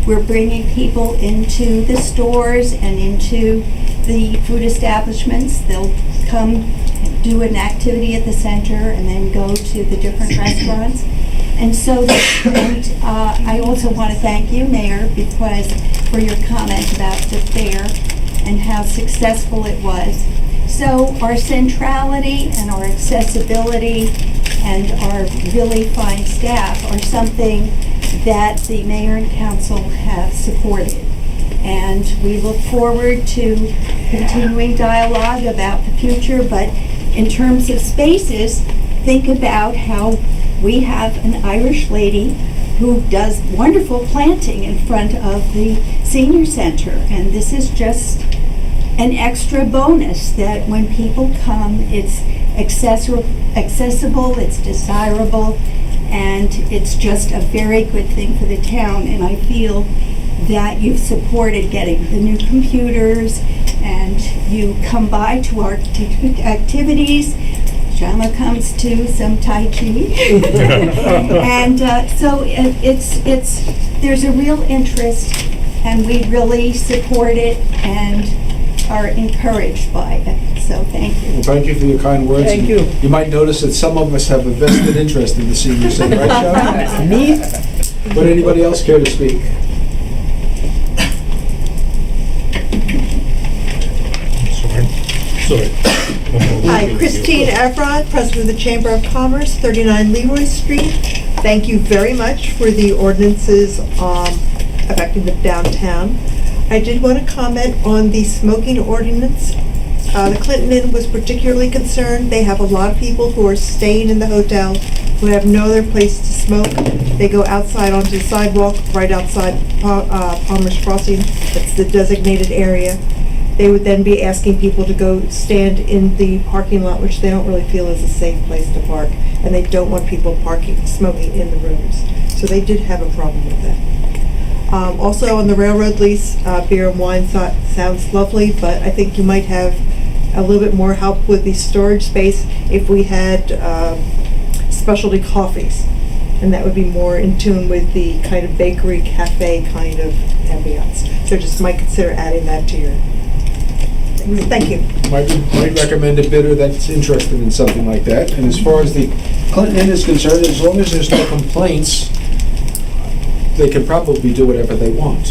We're bringing people into the stores and into the food establishments. They'll come do an activity at the center and then go to the different restaurants. And so, I also want to thank you, Mayor, because for your comment about the fair and how successful it was. So our centrality and our accessibility and our really fine staff are something that the mayor and council have supported. And we look forward to continuing dialogue about the future, but in terms of spaces, think about how we have an Irish lady who does wonderful planting in front of the senior center, and this is just an extra bonus that when people come, it's accessible, it's desirable, and it's just a very good thing for the town. And I feel that you've supported getting the new computers, and you come by to our activities. Shama comes to some Tai Chi. And so there's a real interest, and we really support it and are encouraged by it. So thank you. Well, thank you for your kind words. Thank you. You might notice that some of us have a vested interest in the senior center, right, Shelley? Me? Would anybody else care to speak? Sorry. Hi, Christine Evrod, President of the Chamber of Commerce, 39 Leroy Street. Thank you very much for the ordinances affecting the downtown. I did want to comment on the smoking ordinance. The Clinton Inn was particularly concerned. They have a lot of people who are staying in the hotel who have no other place to smoke. They go outside onto the sidewalk, right outside Palmer's Crossing. That's the designated area. They would then be asking people to go stand in the parking lot, which they don't really feel is a safe place to park, and they don't want people smoking in the rooms. So they did have a problem with that. Also on the railroad lease, beer and wine sounds lovely, but I think you might have a little bit more help with the storage space if we had specialty coffees, and that would be more in tune with the kind of bakery, cafe kind of ambiance. So just might consider adding that to your things. Thank you. Might recommend a bidder that's interested in something like that. And as far as the Clinton Inn is concerned, as long as there's no complaints, they can probably do whatever they want.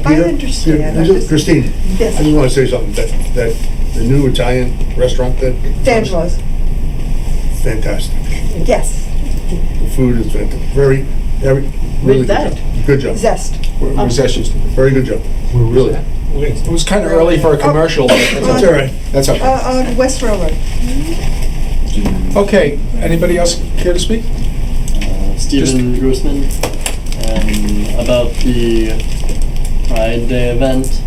I understand. Christine, Yes. I just want to say something, that the new Italian restaurant that... D'Angelo's. Fantastic. Yes. The food is fantastic. Really good job. Good job. Zest. Where's that used to be? Very good job. Really? It was kind of early for a commercial. But That's all right. That's okay. On West Railroad. Okay, anybody else care to speak? Stephen Grossman. About the Pride Day event,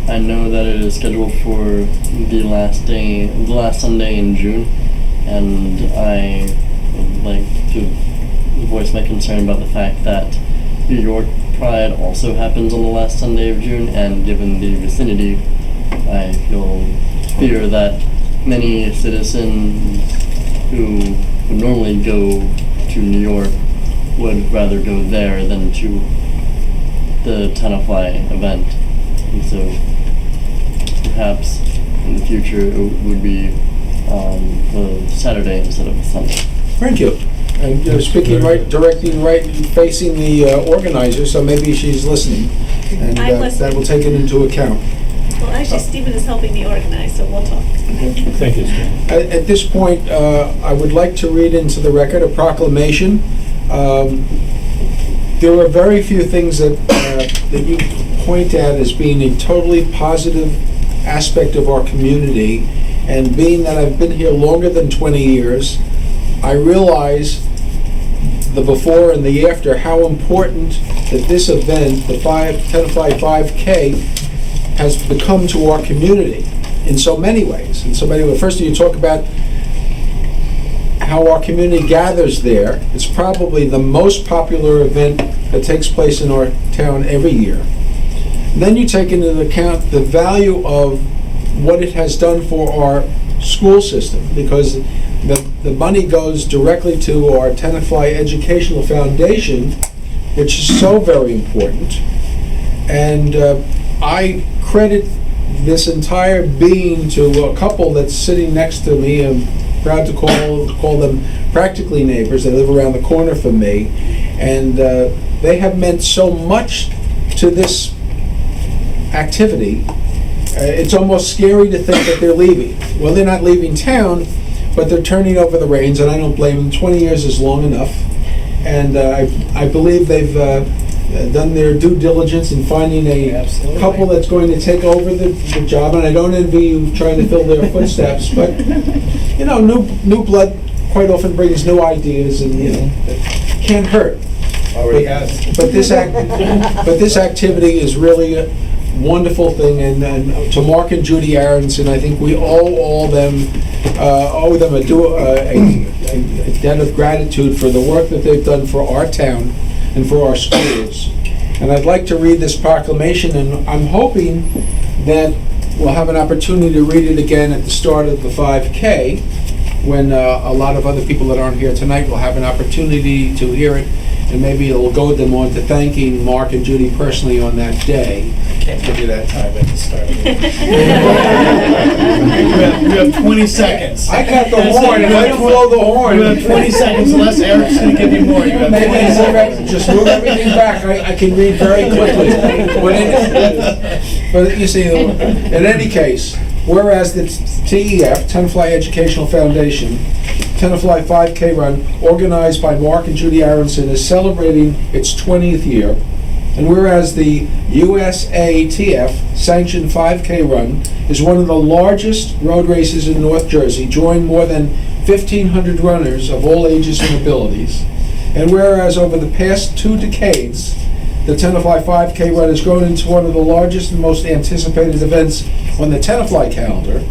I know that it is scheduled for the last Sunday in June, and I would like to voice my concern about the fact that New York Pride also happens on the last Sunday of June, and given the vicinity, I fear that many citizens who would normally go to New York would rather go there than to the Tenafly event. And so perhaps in the future it would be a Saturday instead of a Sunday. Thank you. And you're speaking right, directing right, facing the organizer, so maybe she's listening. And I'm listening. that will take it into account. Well, actually, Stephen is helping me organize, so we'll talk. Thank you, Steve. At this point, I would like to read into the record a proclamation. There are very few things that you point at as being a totally positive aspect of our community, and being that I've been here longer than 20 years, I realize the before and the after, how important that this event, the Tenafly 5K, has become to our community in so many ways. First, you talk about how our community gathers there. It's probably the most popular event that takes place in our town every year. And then you take into account the value of what it has done for our school system, because the money goes directly to our Tenafly Educational Foundation, which is so very important. And I credit this entire being to a couple that's sitting next to me. I'm proud to call them practically neighbors. They live around the corner from me, and they have meant so much to this activity. It's almost scary to think that they're leaving. Well, they're not leaving town, but they're turning over the reins, and I don't blame them. 20 years is long enough, and I believe they've done their due diligence in finding a couple that's going to take over the job, and I don't envy you trying to fill their footsteps, but new blood quite often brings new ideas, and it can't hurt. Already has. But this activity is really a wonderful thing, and to Mark and Judy Aronson, I think we owe them a debt of gratitude for the work that they've done for our town and for our schools. And I'd like to read this proclamation, and I'm hoping that we'll have an opportunity to read it again at the start of the 5K, when a lot of other people that aren't here tonight will have an opportunity to hear it, and maybe it'll goad them on to thanking Mark and Judy personally on that day. Can't give you that time at the start of it. You have 20 seconds. I got the horn, and I don't blow the horn. You have 20 seconds unless Eric's going to give you more. You have 20 seconds. Just move everything back. I can read very quickly. But you see, in any case, whereas the TEF, Tenafly Educational Foundation, Tenafly 5K Run, organized by Mark and Judy Aronson, is celebrating its 20th year. And whereas the USATF sanctioned 5K Run is one of the largest road races in North Jersey, drawing more than 1,500 runners of all ages and abilities. And whereas over the past 2 decades, the Tenafly 5K Run has grown into one of the largest and most anticipated events on the Tenafly calendar.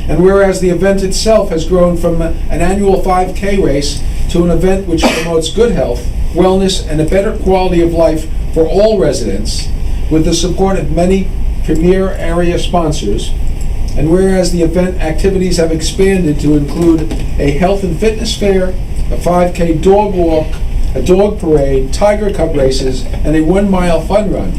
And whereas the event itself has grown from an annual 5K race to an event which promotes good health, wellness, and a better quality of life for all residents, with the support of many premier area sponsors. And whereas the event activities have expanded to include a health and fitness fair, a 5K dog walk, a dog parade, Tiger Cup races, and a 1-mile fun run.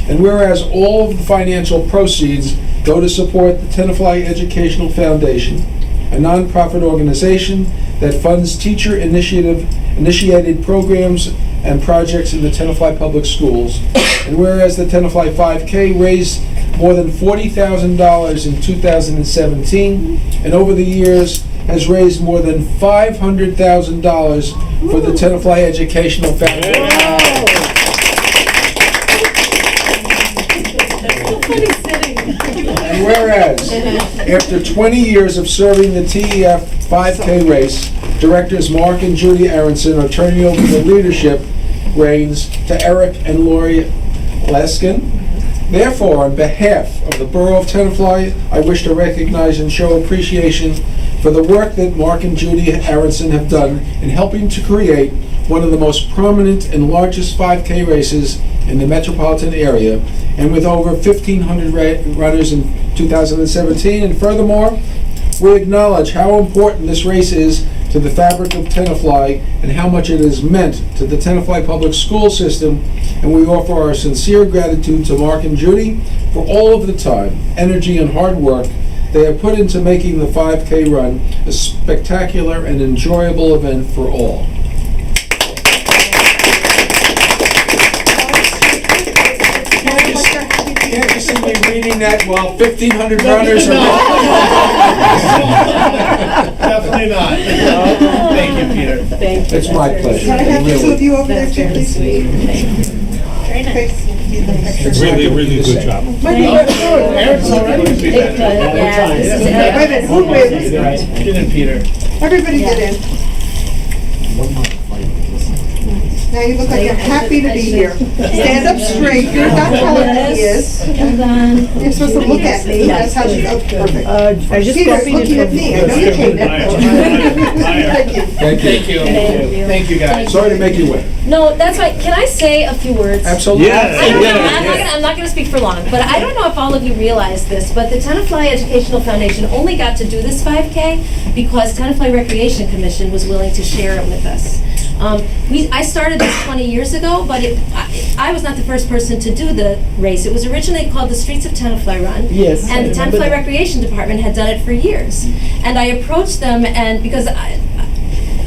And whereas all of the financial proceeds go to support the Tenafly Educational Foundation, a nonprofit organization that funds teacher-initiated programs and projects in the Tenafly Public Schools. And whereas the Tenafly 5K raised more than $40,000 in 2017, and over the years has raised more than $500,000 for the Tenafly Educational Foundation. And whereas, after 20 years of serving the TEF 5K race, directors Mark and Judy Aronson are turning over the leadership reins to Eric and Lori Leskin. Therefore, on behalf of the Borough of Tenafly, I wish to recognize and show appreciation for the work that Mark and Judy Aronson have done in helping to create one of the most prominent and largest 5K races in the metropolitan area, and with over 1,500 runners in 2017. And furthermore, we acknowledge how important this race is to the fabric of Tenafly and how much it has meant to the Tenafly public school system, and we offer our sincere gratitude to Mark and Judy for all of the time, energy, and hard work they have put into making the 5K Run a spectacular and enjoyable event for all. Can't you see me reading that while 1,500 runners are... Definitely not. Thank you, Peter. Thank you. It's my pleasure. Can I have the two of you over there, That's too, very please? sweet. Very nice. Really, really good job. Eric's already presented. Yes, this is Wait a minute, who wins? Get in, Peter. Everybody get in. Now you look like you're happy to be here. Stand up straight, you're not taller than he is. You're supposed to look at me, that's how she, oh, perfect. I just Peter's copied looking it at from... me, I know you came there. Thank you. Thank you. Thank you, guys. Sorry to make you wait. No, that's right. Can I say a few words? Absolutely. I don't know, I'm not gonna speak for long, but I don't know if all of you realize this, but the Tenafly Educational Foundation only got to do this 5K because Tenafly Recreation Commission was willing to share it with us. I started this 20 years ago, but I was not the first person to do the race. It was originally called the Streets of Tenafly Run. Yes, And I the remember Tenafly that. Recreation Department had done it for years. And I approached them, and because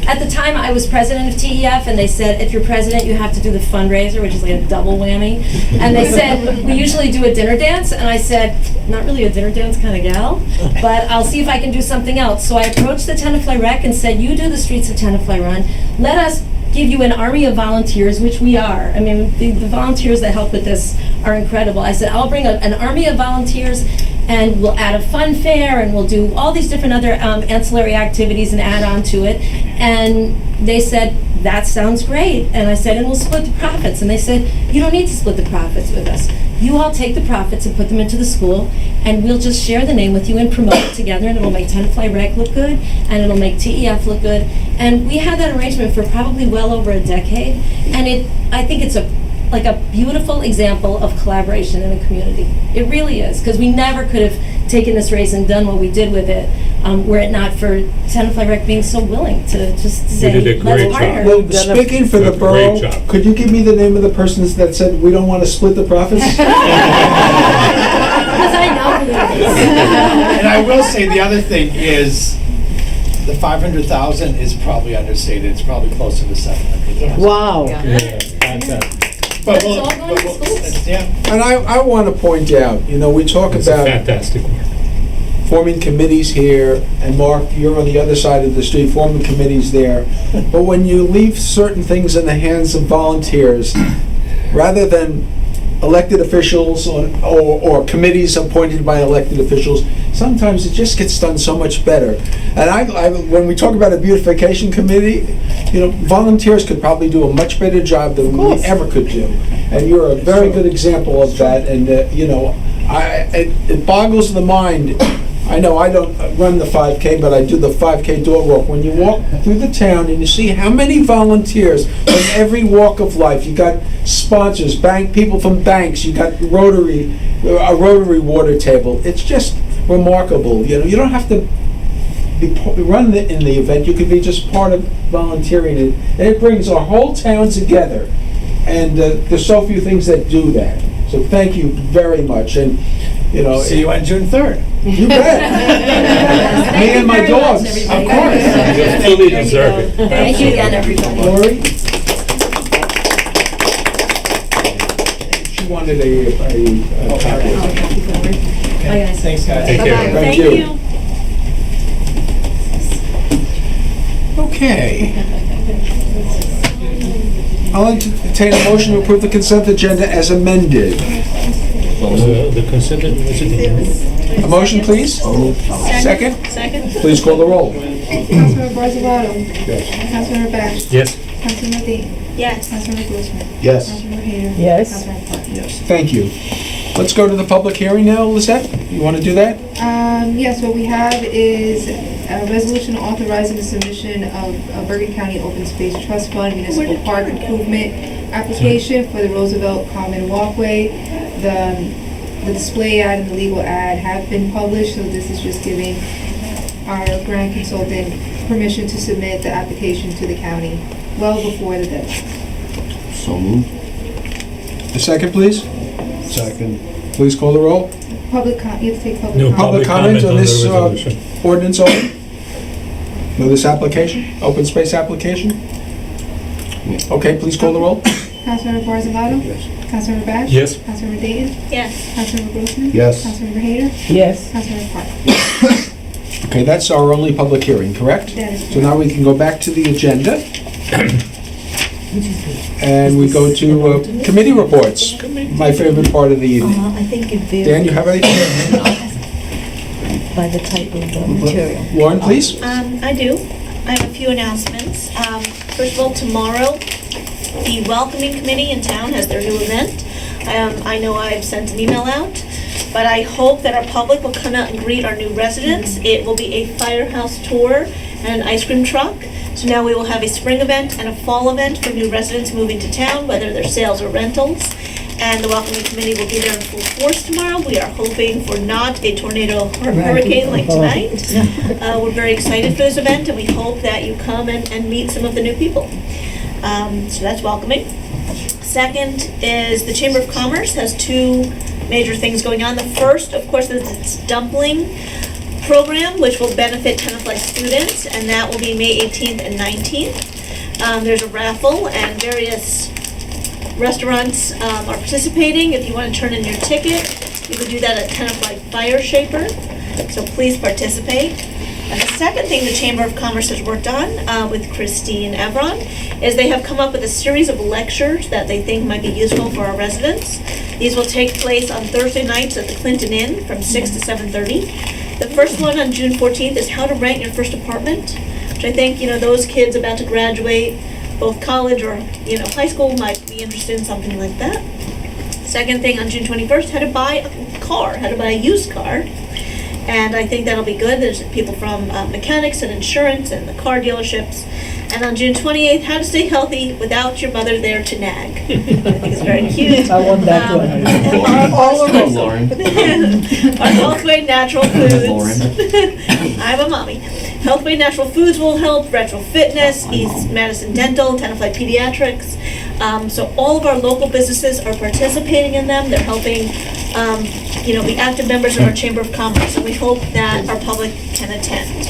at the time, I was president of TEF, and they said, if you're president, you have to do the fundraiser, which is like a double whammy. And they said, we usually do a dinner dance, and I said, not really a dinner dance kind of gal, but I'll see if I can do something else. So I approached the Tenafly Rec and said, you do the Streets of Tenafly Run. Let us give you an army of volunteers, which we are. I mean, the volunteers that help with this are incredible. I said, I'll bring an army of volunteers, and we'll add a fun fair, and we'll do all these different other ancillary activities and add on to it. And they said, that sounds great. And I said, and we'll split the profits. And they said, you don't need to split the profits with us. You all take the profits and put them into the school, and we'll just share the name with you and promote it together, and it'll make Tenafly Rec look good, and it'll make TEF look good. And we had that arrangement for probably well over a decade, and I think it's a beautiful example of collaboration in a community. It really is, because we never could have taken this race and done what we did with it were it not for Tenafly Rec being so willing to just say, did a great let's partner. job. Well, speaking for the Great borough, job. could you give me the name of the persons that said we don't want to split the profits? Because I know who it is. And I will say, the other thing is, the 500,000 is probably understated. It's probably closer to 700,000. Wow. Yeah, fantastic. But It's all going to schools. yeah. And I want to point out, we talk It's about fantastic work. forming committees here, and Mark, you're on the other side of the street, forming committees there. But when you leave certain things in the hands of volunteers, rather than elected officials or committees appointed by elected officials, sometimes it just gets done so much better. And when we talk about a beautification committee, volunteers could probably do a much better job than we ever could do. And you're a very good example of that. And it boggles the mind. I know I don't run the 5K, but I do the 5K dog walk. When you walk through the town and you see how many volunteers from every walk of life, you got sponsors, people from banks, you got a Rotary water table. It's just remarkable. You don't have to run in the event. You could be just part of volunteering it. And it brings our whole town together. And there's so few things that do that. So thank you very much. And see you on June 3rd. You bet. Me and my dogs, of course. You fully deserve it. Thank you again, everybody. Lori? She wanted a copy. Bye, guys. Thanks, guys. Take care. Thank you. Okay. I'll entertain a motion to approve the consent agenda as amended. The consent, was it? A motion, please? Second? Second. Please call the roll. Councilmember Barzalato. Yes. Councilmember Bash. Yes. Councilmember Dean. Yes. Councilmember Grossman. Yes. Councilmember Hayter. Yes. Councilmember Park. Yes. Thank you. Let's go to the public hearing now, Lisette. You want to do that? Yes, what we have is a resolution authorizing the submission of a Bergen County Open Space Trust Fund Municipal Park Improvement application for the Roosevelt Common Walkway. The display ad and the legal ad have been published, so this is just giving our grant consultant permission to submit the application to the county well before the deadline. So moved. A second, please. Second. Please call the roll. You have to take public No comment. Public comment on the this resolution. ordinance open? No, this application, open space application? Okay, please call the roll. Councilmember Barzalato. Yes. Councilmember Bash. Yes. Councilmember Dayton. Yes. Councilmember Grossman. Yes. Councilmember Hayter. Yes. Councilmember Park. Okay, that's our only public hearing, correct? That is So now we can go back to the agenda. And we go to committee reports, my favorite part of the evening. I think it varies. Dan, you have anything? By the type of material. Lauren, please? I do. I have a few announcements. First of all, tomorrow, the Welcoming Committee in town has their new event. I know I've sent an email out, but I hope that our public will come out and greet our new residents. It will be a firehouse tour and an ice cream truck. So now we will have a spring event and a fall event for new residents moving to town, whether they're sales or rentals. And the Welcoming Committee will be there in full force tomorrow. We are hoping for not a tornado or hurricane like tonight. We're very excited for this event, and we hope that you come and meet some of the new people. So that's welcoming. Second is the Chamber of Commerce has two major things going on. The first, of course, is its dumpling program, which will benefit Tenafly students, and that will be May 18th and 19th. There's a raffle, and various restaurants are participating. If you want to turn in your ticket, you can do that at Tenafly Fire Shaper, so please participate. And the second thing the Chamber of Commerce has worked on with Christine Evron is they have come up with a series of lectures that they think might be useful for our residents. These will take place on Thursday nights at the Clinton Inn from 6 to 7:30. The first one on June 14th is how to rent your first apartment, which I think, those kids about to graduate, both college or, high school, might be interested in something like that. Second thing on June 21st, how to buy a car, how to buy a used car. And I think that'll be good. There's people from mechanics and insurance and the car dealerships. And on June 28th, how to stay healthy without your mother there to nag. I think it's very cute. I want that one. All of us. Lauren. Our Healthway Natural Foods. Lauren. I'm a mommy. Healthway Natural Foods will help, Retro Fitness, East Madison Dental, Tenafly Pediatrics. So all of our local businesses are participating in them. They're helping, be active members of our Chamber of Commerce, and we hope that our public can attend.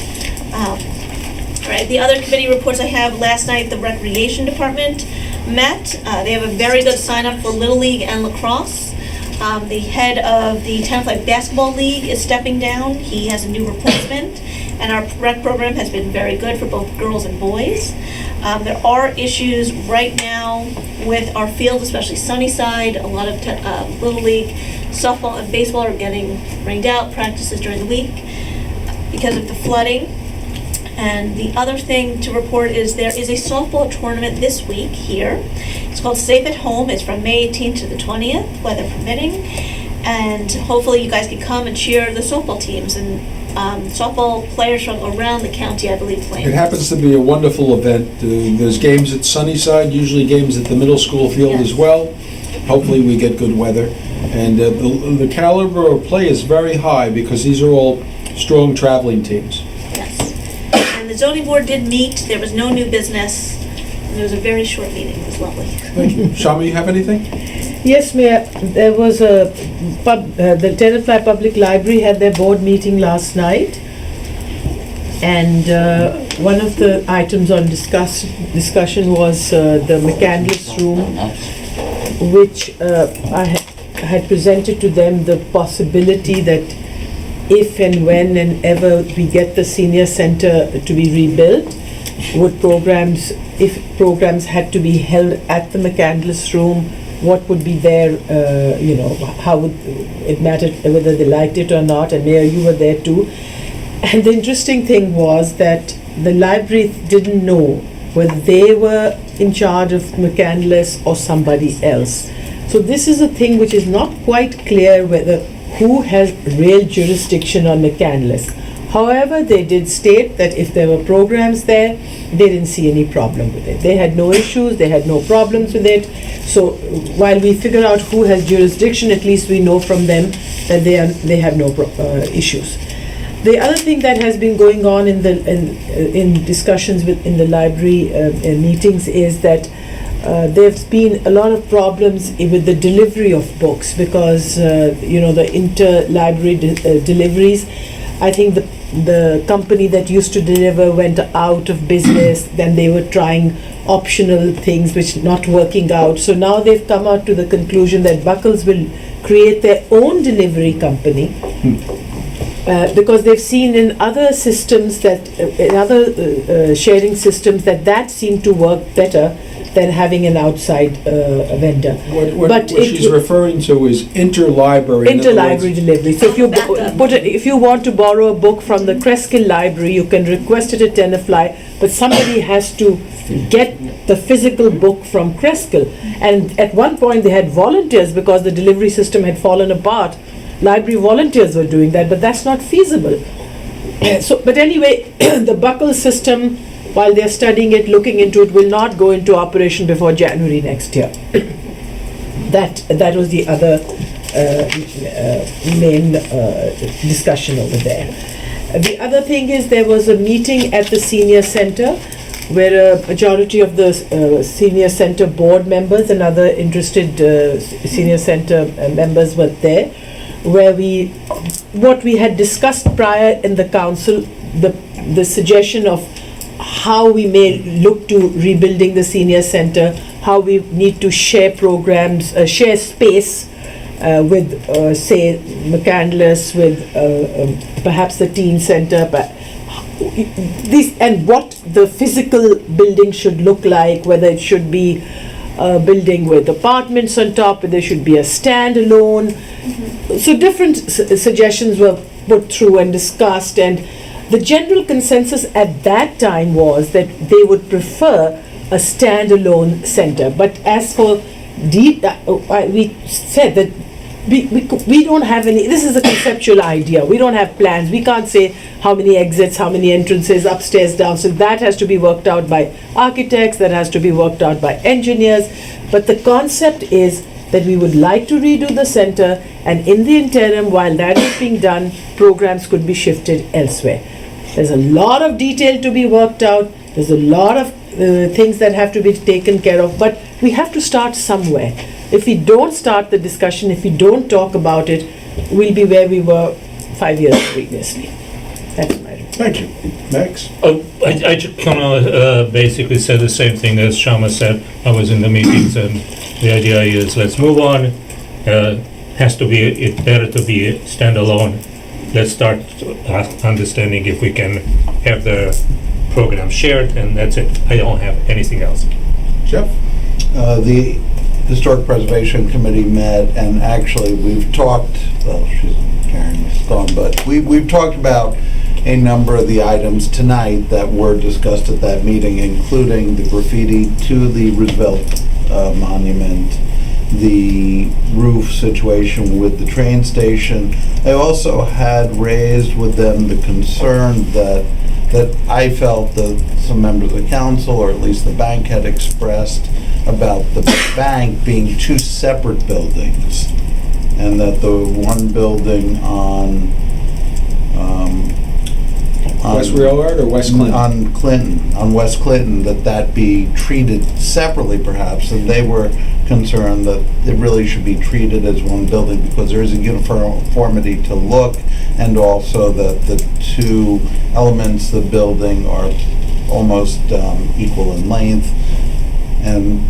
All right, the other committee reports I have, last night, the Recreation Department met. They have a very good sign-up for Little League and lacrosse. The head of the Tenafly Basketball League is stepping down. He has a new replacement, and our rec program has been very good for both girls and boys. There are issues right now with our field, especially Sunnyside. A lot of Little League softball and baseball are getting rained out, practices during the week because of the flooding. And the other thing to report is there is a softball tournament this week here. It's called Safe at Home. It's from May 18th to the 20th, weather permitting. And hopefully you guys can come and cheer the softball teams. And softball players from around the county, I believe, play. It happens to be a wonderful event. There's games at Sunnyside, usually games at the middle school field as well. Hopefully we get good weather. And the caliber of play is very high because these are all strong traveling teams. And the zoning board did meet. There was no new business. And it was a very short meeting. It was lovely. Thank you. Shama, you have anything? Yes, Mayor. There was the Tenafly Public Library had their board meeting last night, and one of the items on discussion was the McCandless room, which I had presented to them the possibility that if and when and ever we get the senior center to be rebuilt, if programs had to be held at the McCandless room, what would be there, how would it matter whether they liked it or not, and Mayor, you were there too. And the interesting thing was that the library didn't know whether they were in charge of McCandless or somebody else. So this is a thing which is not quite clear whether who has real jurisdiction on McCandless. However, they did state that if there were programs there, they didn't see any problem with it. They had no issues, they had no problems with it. So while we figure out who has jurisdiction, at least we know from them that they have no issues. The other thing that has been going on in discussions in the library meetings is that there's been a lot of problems with the delivery of books because the inter-library deliveries. I think the company that used to deliver went out of business. Then they were trying optional things which not working out. So now they've come out to the conclusion that Buckles will create their own delivery company. Because they've seen in other systems in other sharing systems that seemed to work better than having an outside vendor. What she's referring to is interlibrary. Interlibrary delivery. So if you want to borrow a book from the Cresskill Library, you can request it at Tenafly, but somebody has to get the physical book from Cresskill. And at one point they had volunteers because the delivery system had fallen apart. Library volunteers were doing that, but that's not feasible. But anyway, the Buckle system, while they're studying it, looking into it, will not go into operation before January next year. That was the other main discussion over there. The other thing is there was a meeting at the senior center where a majority of the senior center board members and other interested senior center members were there, where what we had discussed prior in the council, the suggestion of how we may look to rebuilding the senior center, how we need to share programs, share space with, say, McCandless, with perhaps the teen center, but and what the physical building should look like, whether it should be a building with apartments on top, whether there should be a standalone. So different suggestions were put through and discussed, and the general consensus at that time was that they would prefer a standalone center. But as for we said that we don't have any, this is a conceptual idea, we don't have plans, we can't say how many exits, how many entrances, upstairs, downstairs. That has to be worked out by architects, that has to be worked out by engineers. But the concept is that we would like to redo the center, and in the interim, while that is being done, programs could be shifted elsewhere. There's a lot of detail to be worked out, there's a lot of things that have to be taken care of, but we have to start somewhere. If we don't start the discussion, if we don't talk about it, we'll be where we were 5 years previously. That's my report. Thank you. Max? I just kind of basically said the same thing as Shama said. I was in the meetings, and the idea is let's move on, has to be, it's better to be standalone. Let's start understanding if we can have the program shared, and that's it. I don't have anything else. Jeff? The Historic Preservation Committee met, and actually, we've talked, well, Karen's gone, but we've talked about a number of the items tonight that were discussed at that meeting, including the graffiti to the Roosevelt Monument, the roof situation with the train station. I also had raised with them the concern that I felt that some members of the council, or at least the bank, had expressed about the bank being two separate buildings, and that the one building on West Railroad or West Clinton? On West Clinton, that be treated separately perhaps, and they were concerned that it really should be treated as one building because there is a uniformity to look, and also that the two elements of the building are almost equal in length. And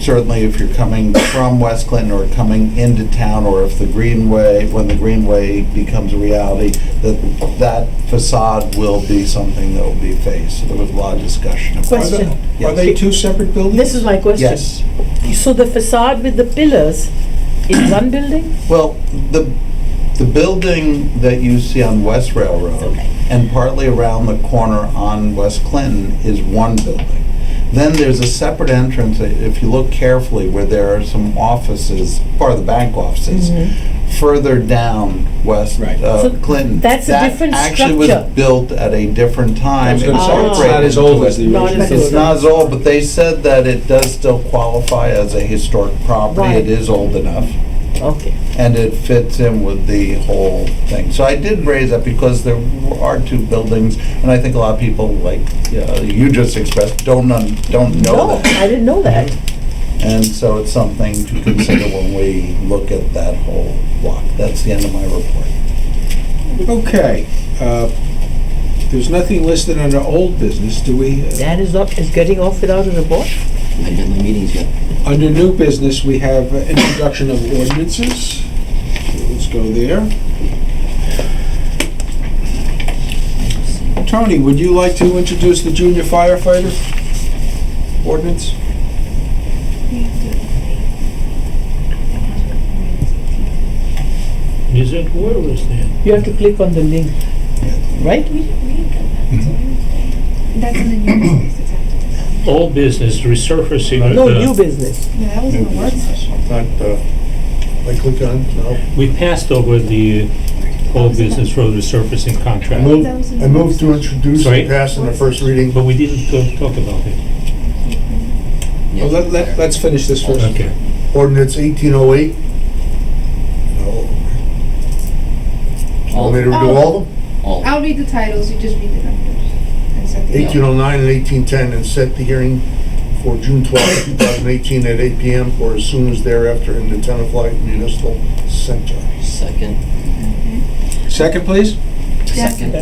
certainly if you're coming from West Clinton or coming into town, or if the Greenway, when the Greenway becomes a reality, that facade will be something that will be faced. So there was a lot of discussion about Question. that. Are they two separate buildings? This is my question. Yes. So the facade with the pillars is one building? Well, the building that you see on West Railroad and partly around the corner on West Clinton is one building. Then there's a separate entrance, if you look carefully, where there are some offices, part of the bank offices, further down West Clinton. That's a different That actually structure. was built at a different time. I was gonna say, it's not as old as the original. It's not as old, but they said that it does still qualify as a historic property. Right. It is old enough. Okay. And it fits in with the whole thing. So I did raise that because there are two buildings, and I think a lot of people, like you just expressed, don't know No, that. I didn't know that. And so it's something to consider when we look at that whole block. That's the end of my report. Okay. There's nothing listed under old business, do we? Dan is getting off without a report? I didn't get my meetings yet. Under new business, we have introduction of ordinances. So let's go there. Tony, would you like to introduce the junior firefighter ordinance? Is it, where was that? You have to click on the link, right? That's in the new business. Old business resurfacing. No, new business. Yeah, that was in the work session. Not, I click on, no. We passed over the old business road resurfacing I contract, move to introduce Sorry? and pass in the first reading. but we didn't talk about it. Well, let's finish this first. Okay. Ordinance 1808. Want me to do all of them? All. I'll read the titles, you just read the numbers. And set the- 1809 and 1810, and set the hearing for June 12, 2018 at 8 p.m. or as soon as thereafter in the Tenafly Municipal Center. Second. Second, please. Second.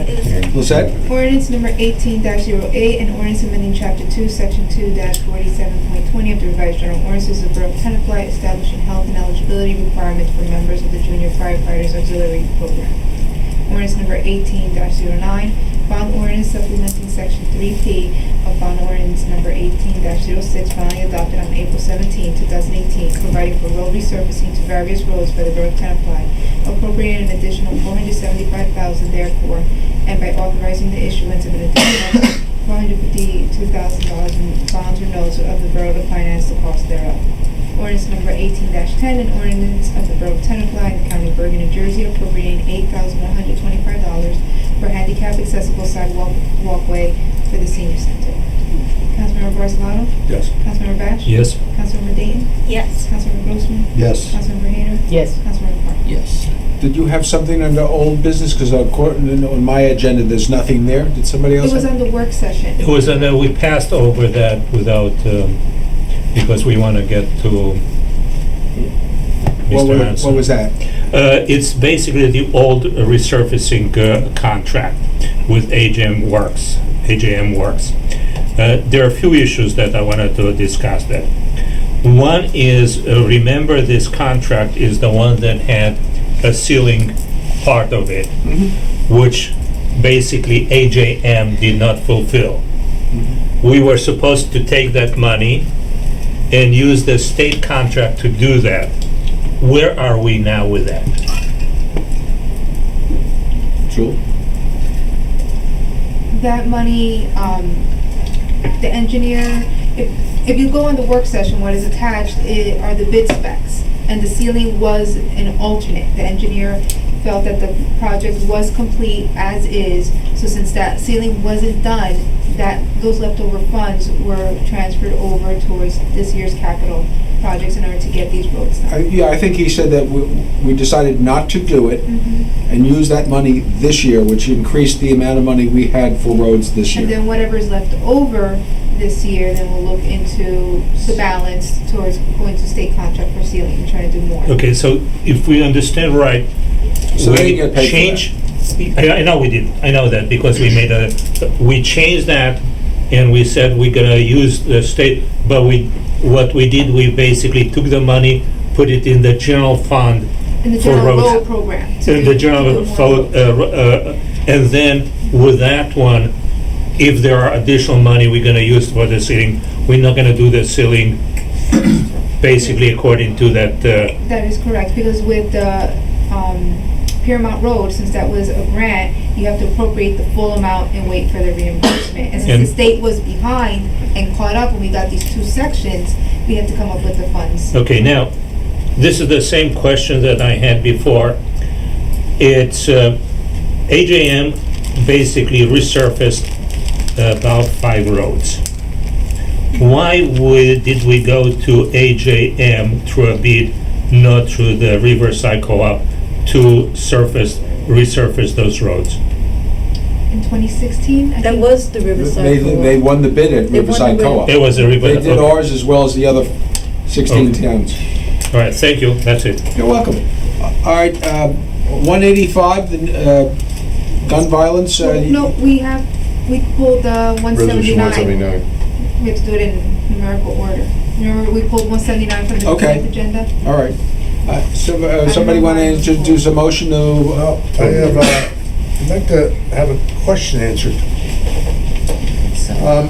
Lisette? Ordinance number 18-08, an ordinance amending chapter 2, section 2-47.20 of the revised general ordinances of the Borough of Tenafly, establishing health and eligibility requirements for members of the Junior Firefighters Auxiliary Program. Ordinance number 18-09, bond ordinance supplementing section 3P of bond ordinance number 18-06, finally adopted on April 17, 2018, providing for road resurfacing to various roads by the Borough of Tenafly, appropriating an additional $475,000 therefore, and by authorizing the issuance of an additional $452,000 in bonds or notes of the Borough to finance the cost thereof. Ordinance number 18-10, an ordinance of the Borough of Tenafly in the County of Bergen, New Jersey, appropriating $8,125 for handicap accessible sidewalk walkway for the senior center. Councilmember Barzalato? Yes. Councilmember Bash? Yes. Councilmember Dayton? Yes. Councilmember Grossman? Yes. Councilmember Hayner? Yes. Councilmember Park? Yes. Did you have something under old business? Because on my agenda, there's nothing there. Did somebody else? It was on the work session. It was, we passed over that without, because we want to get to Mr. Hanson. What was that? It's basically the old resurfacing contract with AJM Works. There are a few issues that I wanted to discuss that. One is, remember this contract is the one that had a ceiling part of it, which basically AJM did not fulfill. We were supposed to take that money and use the state contract to do that. Where are we now with that? True. That money, the engineer, if you go on the work session, what is attached are the bid specs. And the ceiling was an alternate. The engineer felt that the project was complete as is. So since that ceiling wasn't done, those leftover funds were transferred over towards this year's capital projects in order to get these roads done. Yeah, I think he said that we decided not to do it and use that money this year, which increased the amount of money we had for roads this year. And then whatever is left over this year, then we'll look into the balance towards going to state contract for ceiling and trying to do more. Okay, so if we understand right, So they we get paid for change. I know we did. I know that because we changed that, and we said we're gonna use the state. But what we did, we basically took the money, put it in the general fund In the for general roads. road program. In the general fund, and then with that one, if there are additional money we're gonna use for the ceiling, we're not gonna do the ceiling basically according to that. That is correct, because with the Piermont Road, since that was a grant, you have to appropriate the full amount and wait for the reimbursement. And since the state was behind and caught up when we got these two sections, we had to come up with the funds. Okay, now, this is the same question that I had before. It's, AJM basically resurfaced about 5 roads. Why did we go to AJM through a bid, not through the Riverside Co-op, to resurface those roads? In 2016, I That think. was the Riverside They Co-op. won the bid at They won the Riverside bid. Co-op. It was a They Riverside. did ours as well as the other 16 Okay. towns. All right, thank you, that's it. You're welcome. All right, 185, the gun violence. No, we pulled Resolution 179. 179. We have to do it in numerical order. Remember, we pulled 179 from the Okay. consent agenda? All right. Somebody want to introduce a motion to? Well, I'd like to have a question answered.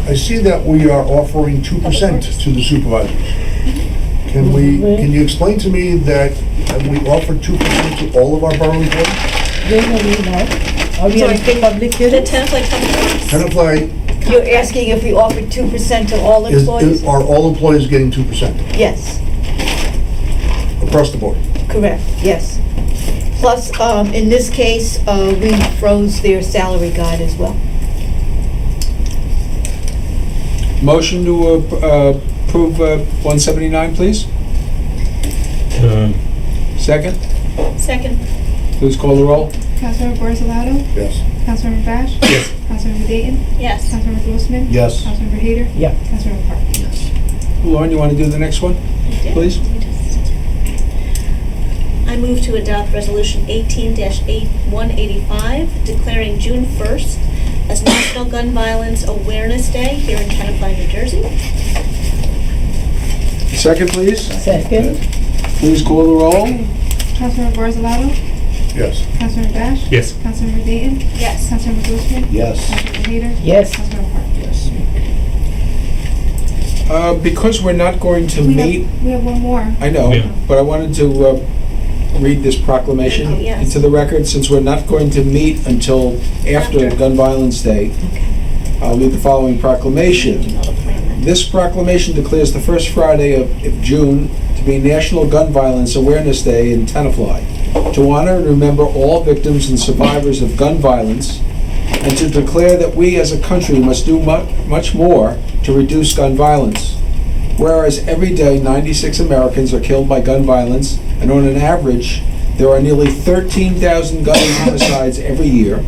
I see that we are offering 2% to the supervisors. Can you explain to me that we offer 2% to all of our borough employees? Are we on public The hearing? Tenafly Public Works. Tenafly, You're asking if we offer 2% to all employees? are all employees getting 2% Yes, across the board? correct, yes. Plus, in this case, we froze their salary guide as well. Motion to approve 179, please? Second? Second. Please call the roll. Councilmember Barzalato? Yes. Councilmember Bash? Yes. Councilmember Dayton? Yes. Councilmember Grossman? Yes. Councilmember Hader? Yeah. Councilmember Park? Lauren, you want to do the next one, please? I move to adopt Resolution 18-185, declaring June 1st as National Gun Violence Awareness Day here in Tenafly, New Jersey. Second, please. Second. Please call the roll. Councilmember Barzalato? Yes. Councilmember Bash? Yes. Councilmember Dayton? Yes. Councilmember Grossman? Yes. Councilmember Hader? Yes. Councilmember Park? Because we're not going to meet, We have one more. I know, Yeah. but I wanted to read this proclamation Oh, yes. into the record, since we're not going to meet until after Gun Violence Day. I'll read the following proclamation. This proclamation declares the first Friday of June to be National Gun Violence Awareness Day in Tenafly, to honor and remember all victims and survivors of gun violence, and to declare that we as a country must do much more to reduce gun violence. Whereas every day 96 Americans are killed by gun violence, and on an average there are nearly 13,000 gun homicides every year,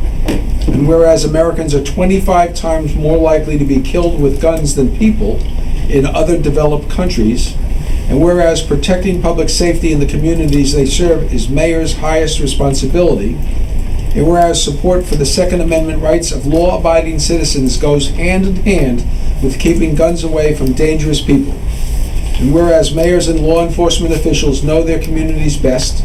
and whereas Americans are 25 times more likely to be killed with guns than people in other developed countries, and whereas protecting public safety in the communities they serve is mayors' highest responsibility, and whereas support for the Second Amendment rights of law-abiding citizens goes hand in hand with keeping guns away from dangerous people. And whereas mayors and law enforcement officials know their communities best,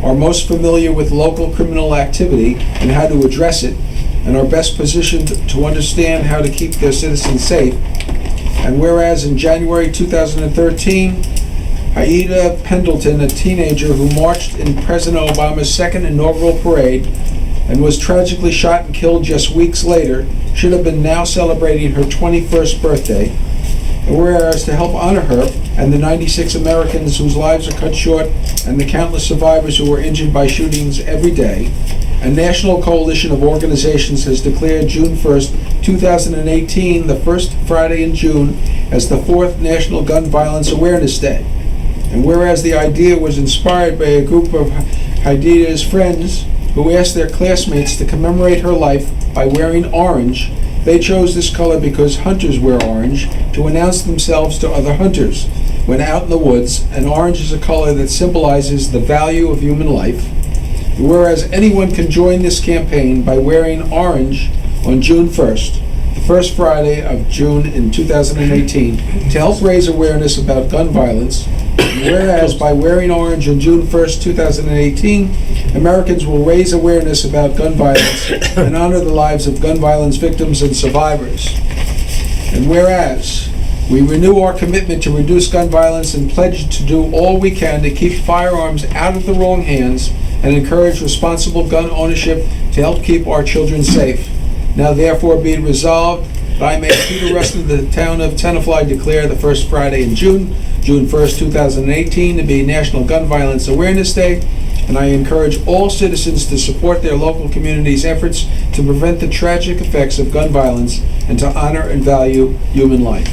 are most familiar with local criminal activity and how to address it, and are best positioned to understand how to keep their citizens safe. And whereas in January 2013, Aida Pendleton, a teenager who marched in President Obama's second inaugural parade and was tragically shot and killed just weeks later, should have been now celebrating her 21st birthday. And whereas to help honor her and the 96 Americans whose lives are cut short and the countless survivors who were injured by shootings every day, a national coalition of organizations has declared June 1st, 2018, the first Friday in June, as the 4th National Gun Violence Awareness Day. And whereas the idea was inspired by a group of Haidia's friends who asked their classmates to commemorate her life by wearing orange, they chose this color because hunters wear orange to announce themselves to other hunters when out in the woods, and orange is a color that symbolizes the value of human life. Whereas anyone can join this campaign by wearing orange on June 1st, the first Friday of June in 2018, to help raise awareness about gun violence. Whereas by wearing orange on June 1st, 2018, Americans will raise awareness about gun violence and honor the lives of gun violence victims and survivors. And whereas we renew our commitment to reduce gun violence and pledge to do all we can to keep firearms out of the wrong hands and encourage responsible gun ownership to help keep our children safe. Now therefore be it resolved that I, Mayor Peter Rustin, the town of Tenafly, declare the first Friday in June, June 1st, 2018, to be National Gun Violence Awareness Day, and I encourage all citizens to support their local community's efforts to prevent the tragic effects of gun violence and to honor and value human life.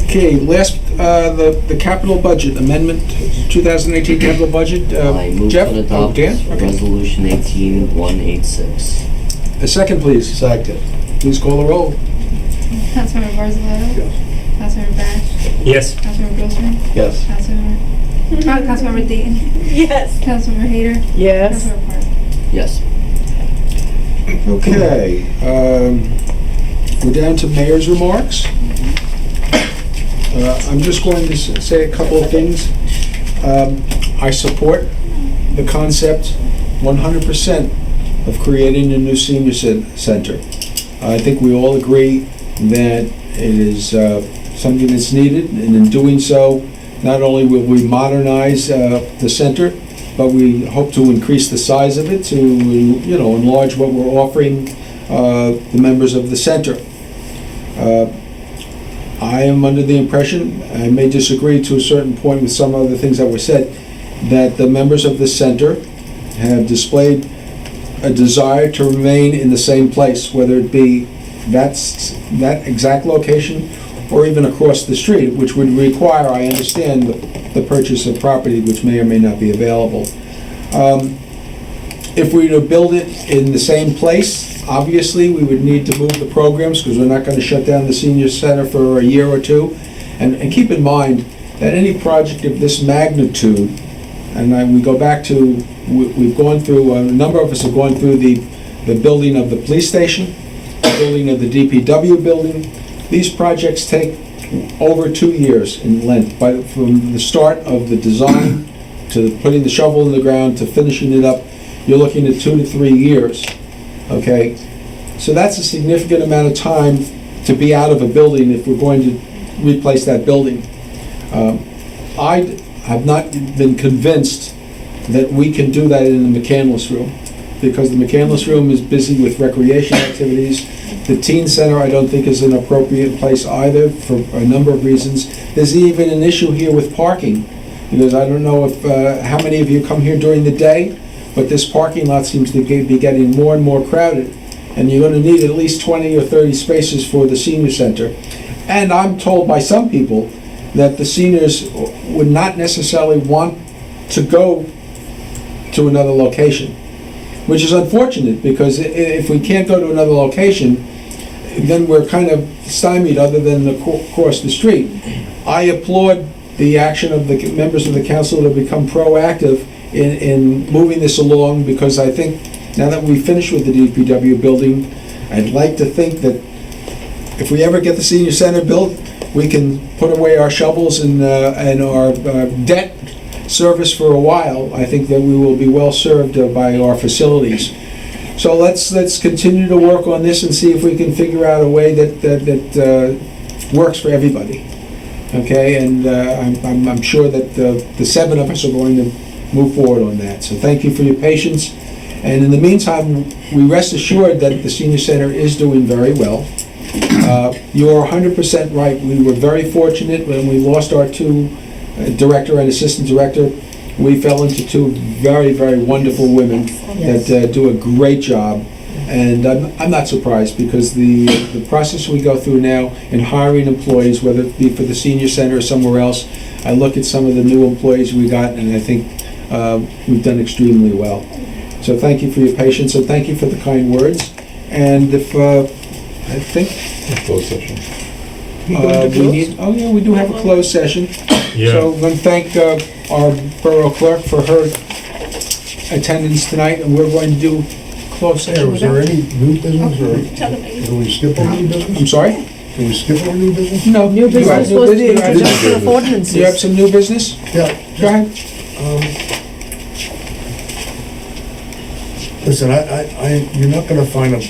Okay, last, the capital budget amendment, 2018 capital budget. I move Jeff? to adopt Dan? Okay. Resolution 18186. A second, please. Second. Please call the roll. Councilmember Barzalato? Yes. Councilmember Bash? Yes. Councilmember Grossman? Yes. Councilmember Dayton? Yes. Councilmember Hader? Yes. Councilmember Park? Yes. Okay, we're down to mayor's remarks. I'm just going to say a couple of things. I support the concept 100% of creating a new senior center. I think we all agree that it is something that's needed, and in doing so, not only will we modernize the center, but we hope to increase the size of it to, enlarge what we're offering the members of the center. I am under the impression, I may disagree to a certain point with some other things that were said, that the members of the center have displayed a desire to remain in the same place, whether it be that exact location or even across the street, which would require, I understand, the purchase of property which may or may not be available. If we were to build it in the same place, obviously we would need to move the programs because we're not going to shut down the senior center for a year or two. And keep in mind that any project of this magnitude, and we go back to, we've gone through, a number of us have gone through the building of the police station, the building of the DPW building. These projects take over 2 years in length, from the start of the design to putting the shovel in the ground to finishing it up. You're looking at 2 to 3 years, okay? So that's a significant amount of time to be out of a building if we're going to replace that building. I have not been convinced that we can do that in the McCandless room, because the McCandless room is busy with recreation activities. The teen center I don't think is an appropriate place either for a number of reasons. There's even an issue here with parking, because I don't know if how many of you come here during the day, but this parking lot seems to be getting more and more crowded, and you're going to need at least 20 or 30 spaces for the senior center. And I'm told by some people that the seniors would not necessarily want to go to another location, which is unfortunate, because if we can't go to another location, then we're kind of stymied other than across the street. I applaud the action of the members of the council to become proactive in moving this along, because I think now that we've finished with the DPW building, I'd like to think that if we ever get the senior center built, we can put away our shovels and our debt service for a while. I think that we will be well served by our facilities. So let's continue to work on this and see if we can figure out a way that works for everybody. Okay, and I'm sure that the 7 of us are going to move forward on that. So thank you for your patience. And in the meantime, we rest assured that the senior center is doing very well. You are 100% right. We were very fortunate when we lost our 2 director and assistant director. We fell into 2 very, very wonderful women that do a great job. And I'm not surprised, because the process we go through now in hiring employees, whether it be for the senior center or somewhere else, I look at some of the new employees we got, and I think we've done extremely well. So thank you for your patience, and thank you for the kind words. And if, I think... Closed session. We do have a closed session. Yeah. So I'm going to thank our borough clerk for her attendance tonight, and we're going to do closed session. Was there any new business, or can we skip over new business? I'm sorry? Can we skip over new business? No. New business was the introduction of ordinances. Do you have some new business? Yeah. Go ahead. Listen, you're not gonna find a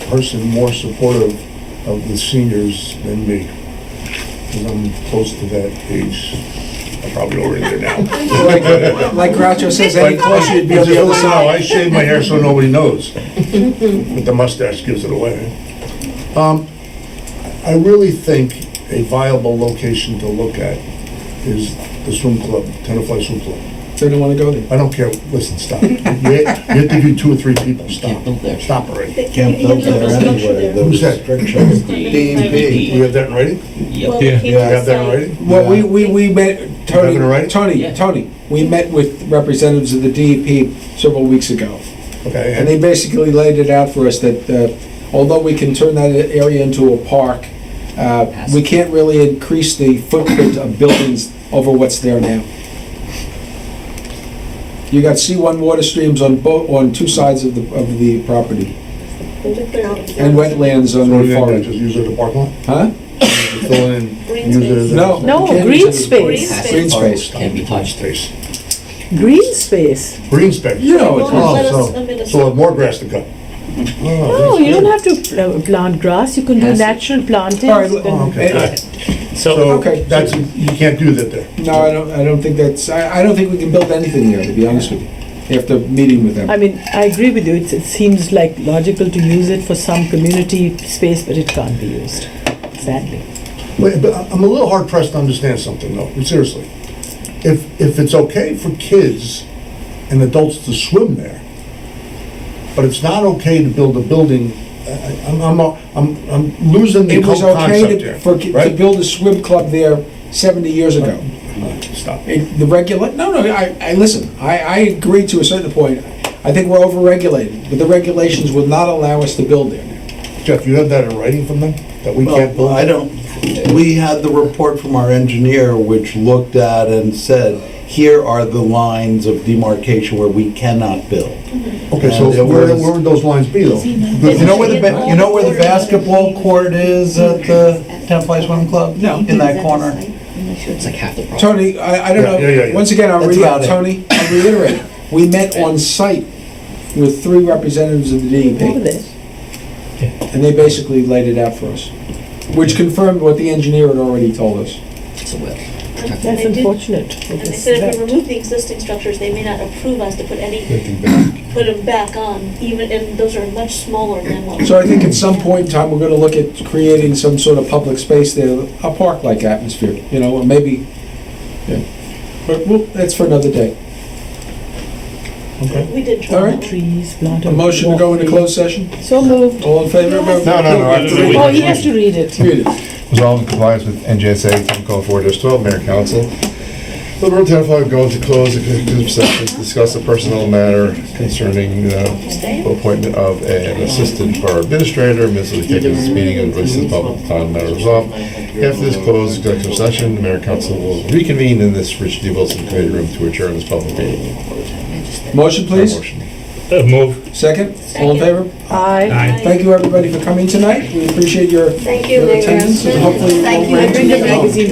person more supportive of the seniors than me, because I'm close to that age. I'm probably over there now. Like Groucho says, any closer you'd be on the other No, I side. shave my hair so nobody knows, but the mustache gives it away. I really think a viable location to look at is the swim club, Tenafly Swim Club. They don't want to go there. I don't care, listen, stop. You have to do 2 or 3 people, stop. Stop already. Can't build there anyway, the Who's that? restrictions. We have that in writing? Yep. Yeah. You have that in writing? Well, we met, Have it right? Tony, we met with representatives of the DEP several weeks ago. Okay, And they basically laid it out for us that although we can turn that area into a park, we can't really increase the footprint of buildings over what's there now. You got C1 water streams on 2 sides of the property, and wetlands on so the you far just end. use it as a parking lot? Huh? Fill it in, Green use it as a... No. No, you can't green use it as a park. space. Green space. Can't be touched. Space. Green space. Green space. You know it's Well, let Oh, us- let me so we'll have more grass to cut. No, you don't have to plant grass. You can do natural plantings. All right, You can- Oh, okay. So, So, okay. that's, you can't do that there. No, I don't think that's, I don't think we can build anything here, to be honest with you, after meeting with them. I mean, I agree with you. It seems like logical to use it for some community space, but it can't be used, sadly. But I'm a little hard pressed to understand something though, seriously. If it's okay for kids and adults to swim there, but it's not okay to build a building, I'm losing the It was whole concept okay here. to right? build a swim club there 70 years ago. Stop. Listen, I agree to a certain point. I think we're over-regulated, but the regulations would not allow us to build there. Jeff, you have that in writing from them, that we can't build? Well, I don't, we had the report from our engineer which looked at and said, here are the lines of demarcation where we cannot build. Okay, so And it where was- would those lines be though? You know where the basketball court is at the Tenafly Swim Club? No. In that corner? It's like half the problem. Tony, I don't know, Yeah. once again, That's about it. Tony, I'll reiterate, we met on site with 3 representatives of the Over DEP, there. and they basically laid it out for us, which confirmed what the engineer had already told us. It's a whip. That's They did- unfortunate. And they said if we remove the existing structures, they may not approve us to put them back on, even, and those are much smaller than what. So I think at some point in time, we're gonna look at creating some sort of public space there, a park-like atmosphere, or maybe, yeah. But that's for another day. We did try. All right. Trees, plant. A motion to go into closed session? So moved. All in favor? No, I have to read Oh, it. he has to read it. Read it. Resolved in compliance with NJSA 10:4-12, Mayor and Council. The Borough of Tenafly will go into closed executive session to discuss a personnel matter concerning the appointment of an assistant borough administrator. Ms. will take this meeting and release the public time matter resolved. After this closed executive session, the Mayor and Council will reconvene in this Richard D. Wilson Committee room to adjourn this public meeting. Motion, please? Motion. move. Second? All in favor? Aye. Thank you, everybody, for coming tonight. We appreciate your Thank you, your Mayor. attendance, and hopefully Thank we'll you. grant Bring the you- magazine